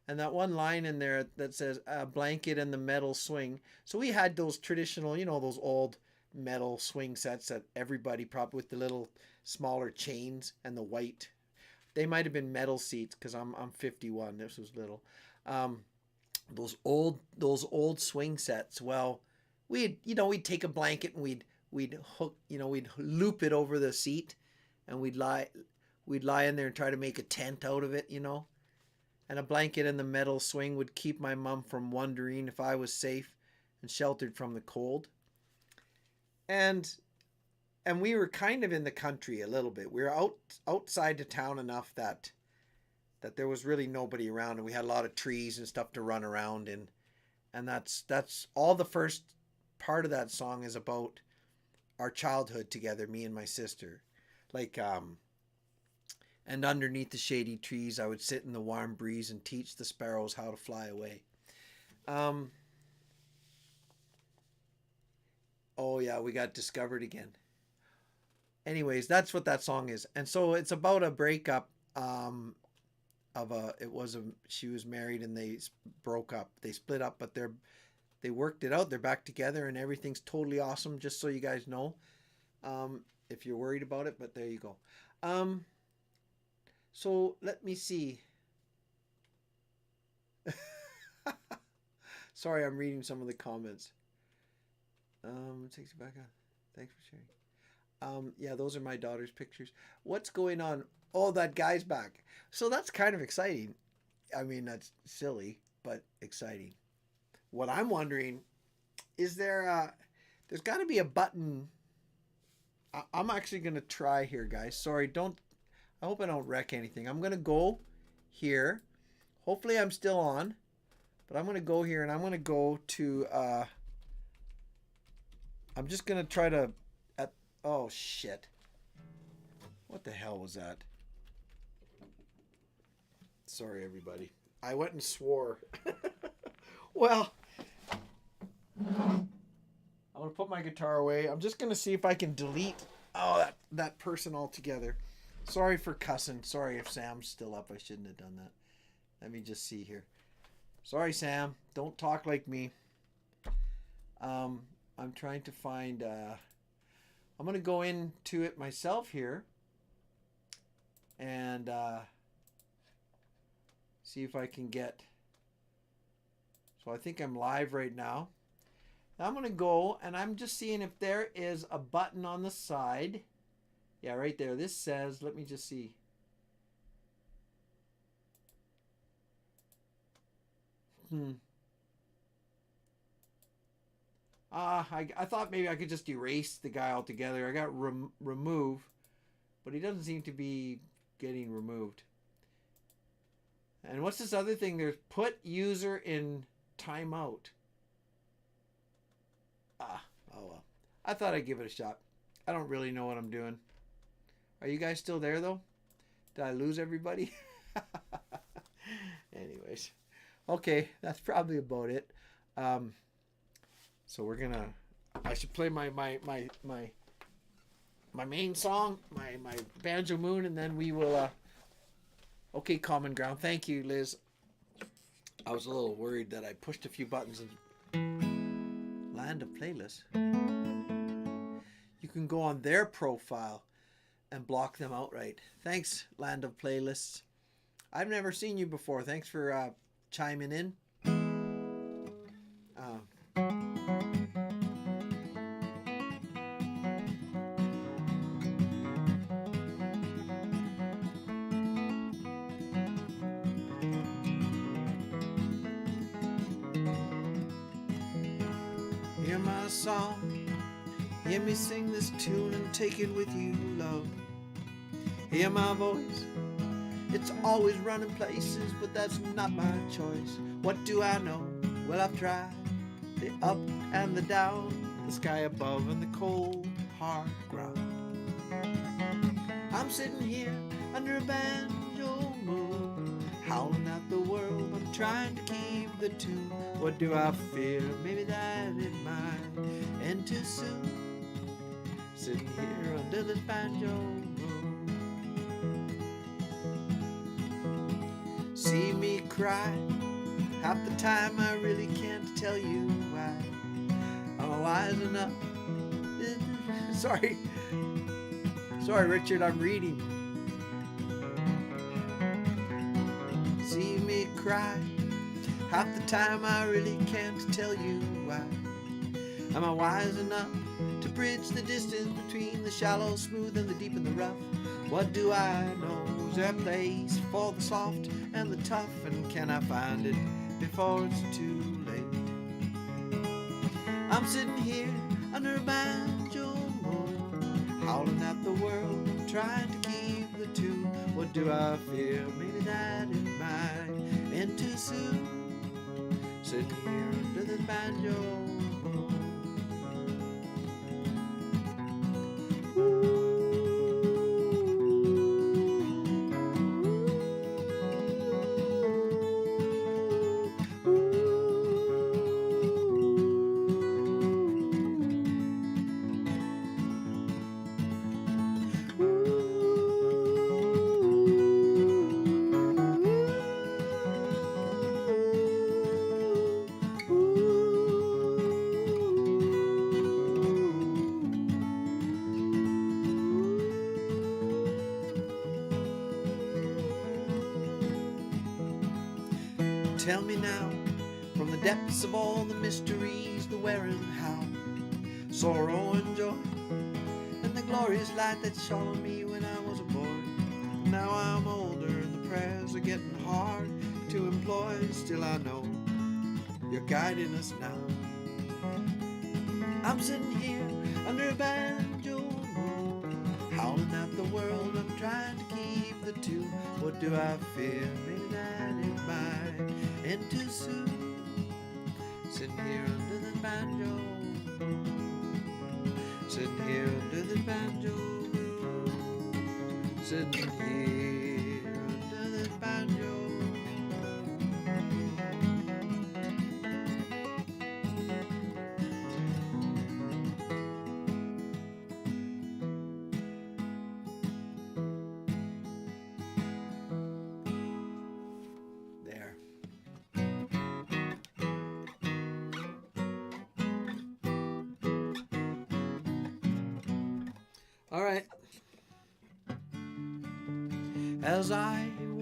And that one line in there that says, "A blanket and the metal swing." So we had those traditional, those old metal swing sets that everybody probably with the little smaller chains and the white. They might have been metal seats because I'm 51. This was little. Um, those old swing sets. Well, we'd take a blanket and we'd hook we'd loop it over the seat, and we'd lie in there and try to make a tent out of it. And a blanket and the metal swing would keep my mom from wondering if I was safe and sheltered from the cold. And we were kind of in the country a little bit. We were outside the town enough that there was really nobody around, and we had a lot of trees and stuff to run around in. And that's all the first part of that song is about our childhood together, me and my sister. Like and underneath the shady trees I would sit in the warm breeze and teach the sparrows how to fly away. Um oh yeah, we got discovered again. Anyways, that's what that song is. And so it's about a breakup of a it was a she was married and they broke up. They split up, but they worked it out. They're back together and everything's totally awesome, just so you guys know. If you're worried about it, but there you go. Um so let me see. Sorry, I'm reading some of the comments. It takes you back on. Thanks for sharing. Yeah, those are my daughter's pictures. What's going on? Oh, that guy's back. So that's kind of exciting. I mean, that's silly, but exciting. What I'm wondering is there's got to be a button. I'm actually going to try here, guys. Sorry, don't. I hope I don't wreck anything. I'm going to go here. Hopefully I'm still on, but I'm going to go here and I'm going to go to, I'm just going to try to, oh shit. What the hell was that? Sorry, everybody. I went and swore. Well, I'm going to put my guitar away. I'm just going to see if I can delete that person altogether. Sorry for cussing. Sorry if Sam's still up. I shouldn't have done that. Let me just see here. Sorry, Sam. Don't talk like me. I'm trying to find... I'm going to go into it myself here. And see if I can get So I think I'm live right now. Now I'm going to go and I'm just seeing if there is a button on the side. Yeah, right there. This says, let me just see. I thought maybe I could just erase the guy altogether. I got remove, but he doesn't seem to be getting removed. And what's this other thing? There's put user in timeout. Oh well. I thought I'd give it a shot. I don't really know what I'm doing. Are you guys still there though? Did I lose everybody? Anyways. Okay, that's probably about it. So we're gonna. I should play my main song, my Banjo Moon, and then we will. Okay, Common Ground. Thank you, Liz. I was a little worried that I pushed a few buttons and Land of Playlists. You can go on their profile and block them outright. Thanks, Land of Playlists. I've never seen you before. Thanks for chiming in. Hear my song, hear me sing this tune and take it with you, love. Hear my voice, it's always running places, but that's not my choice. What do I know? Well, I've tried the up and the down, the sky above and the cold, hard ground. I'm sitting here under a banjo moon, howling at the world, I'm trying to keep the tune. What do I fear? Maybe that it might end too soon. Sitting here under this banjo moon. See me cry, half the time I really can't tell you why. I'm wise enough. Sorry, Richard, I'm reading. See me cry, half the time I really can't tell you why. Am I wise enough to bridge the distance between the shallow, smooth, and the deep and the rough? What do I know? Is there a place for the soft and the tough? And can I find it before it's too late? I'm sitting here under a banjo moon, howling at the world, I'm trying to keep the tune. What do I fear? Maybe that it might end too soon. Sitting here under the banjo moon. Tell me now, from the depths of all the mysteries, the where and how, sorrow and joy, and the glorious light that shone on me when I was a boy. Now I'm older and the prayers are getting hard to employ. Still I know you're guiding us now. I'm sitting here under a banjo moon, howling at the world, I'm trying to keep the tune. What do I fear? Maybe that it might end too soon. Sitting here under the banjo, sitting here under the banjo, sitting here under the banjo. All right. As I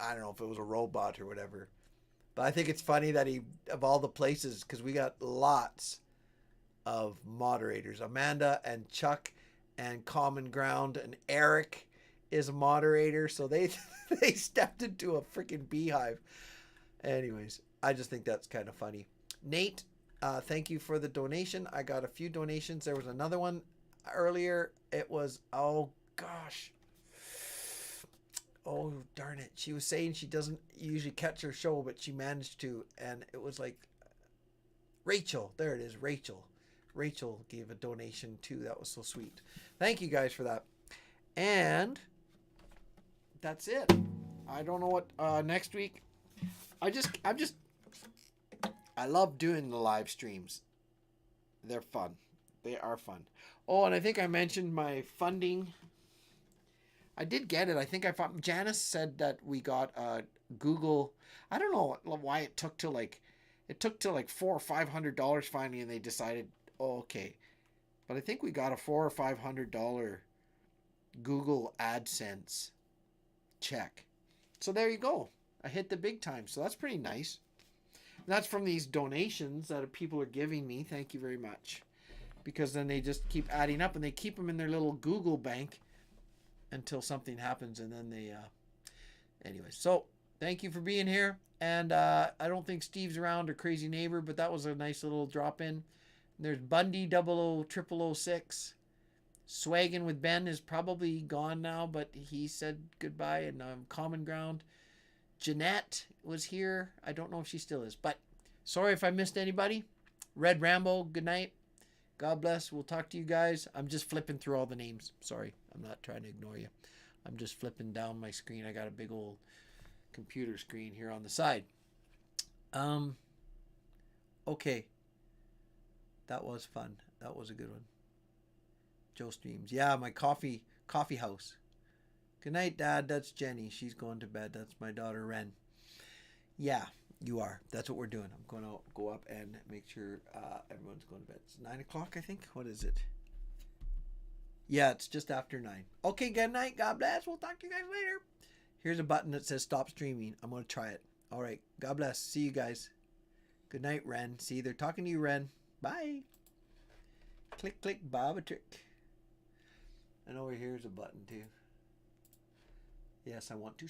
I don't know if it was a robot or whatever. But I think it's funny that he, of all the places, because we got lots of moderators. Amanda and Chuck and Common Ground and Eric is a moderator. So they they stepped into a freaking beehive. Anyways, I just think that's kind of funny. Nate, thank you for the donation. I got a few donations. There was another one earlier. It was, oh gosh. Oh, darn it. She was saying she doesn't usually catch her show, but she managed to. And it was like Rachel. There it is, Rachel. Rachel gave a donation too. That was so sweet. Thank you guys for that. And that's it. I don't know what next week. I love doing the live streams. They're fun. They are fun. Oh, and I think I mentioned my funding. I did get it. I think I found Janice said that we got Google. I don't know why it took till like $400 or $500 finally, and they decided, oh, okay. But I think we got a $400 or $500 Google AdSense check. So there you go. I hit the big time. So that's pretty nice. And that's from these donations that people are giving me. Thank you very much. Because then they just keep adding up, and they keep them in their little Google bank until something happens, and then they anyway. So thank you for being here. And I don't think Steve's around or Crazy Neighbor, but that was a nice little drop in. There's Bundy 00006. Swaggin' with Ben is probably gone now, but he said goodbye. And Common Ground. Jeanette was here. I don't know if she still is, but sorry if I missed anybody. Red Rambo, good night. God bless. We'll talk to you guys. I'm just flipping through all the names. Sorry, I'm not trying to ignore you. I'm just flipping down my screen. I got a big old computer screen here on the side. Okay. That was fun. That was a good one. Joe Streams. Yeah, my coffee house. Good night, Dad. That's Jenny. She's going to bed. That's my daughter, Ren. Yeah, you are. That's what we're doing. I'm going to go up and make sure everyone's going to bed. It's 9 o'clock, I think. What is it? Yeah, it's just after 9. Okay, good night. God bless. We'll talk to you guys later. Here's a button that says stop streaming. I'm going to try it. All right. God bless. See you guys. Good night, Ren. See, they're talking to you, Ren. Bye. Click, click, Bob a trick. And over here's a button, too. Yes, I want to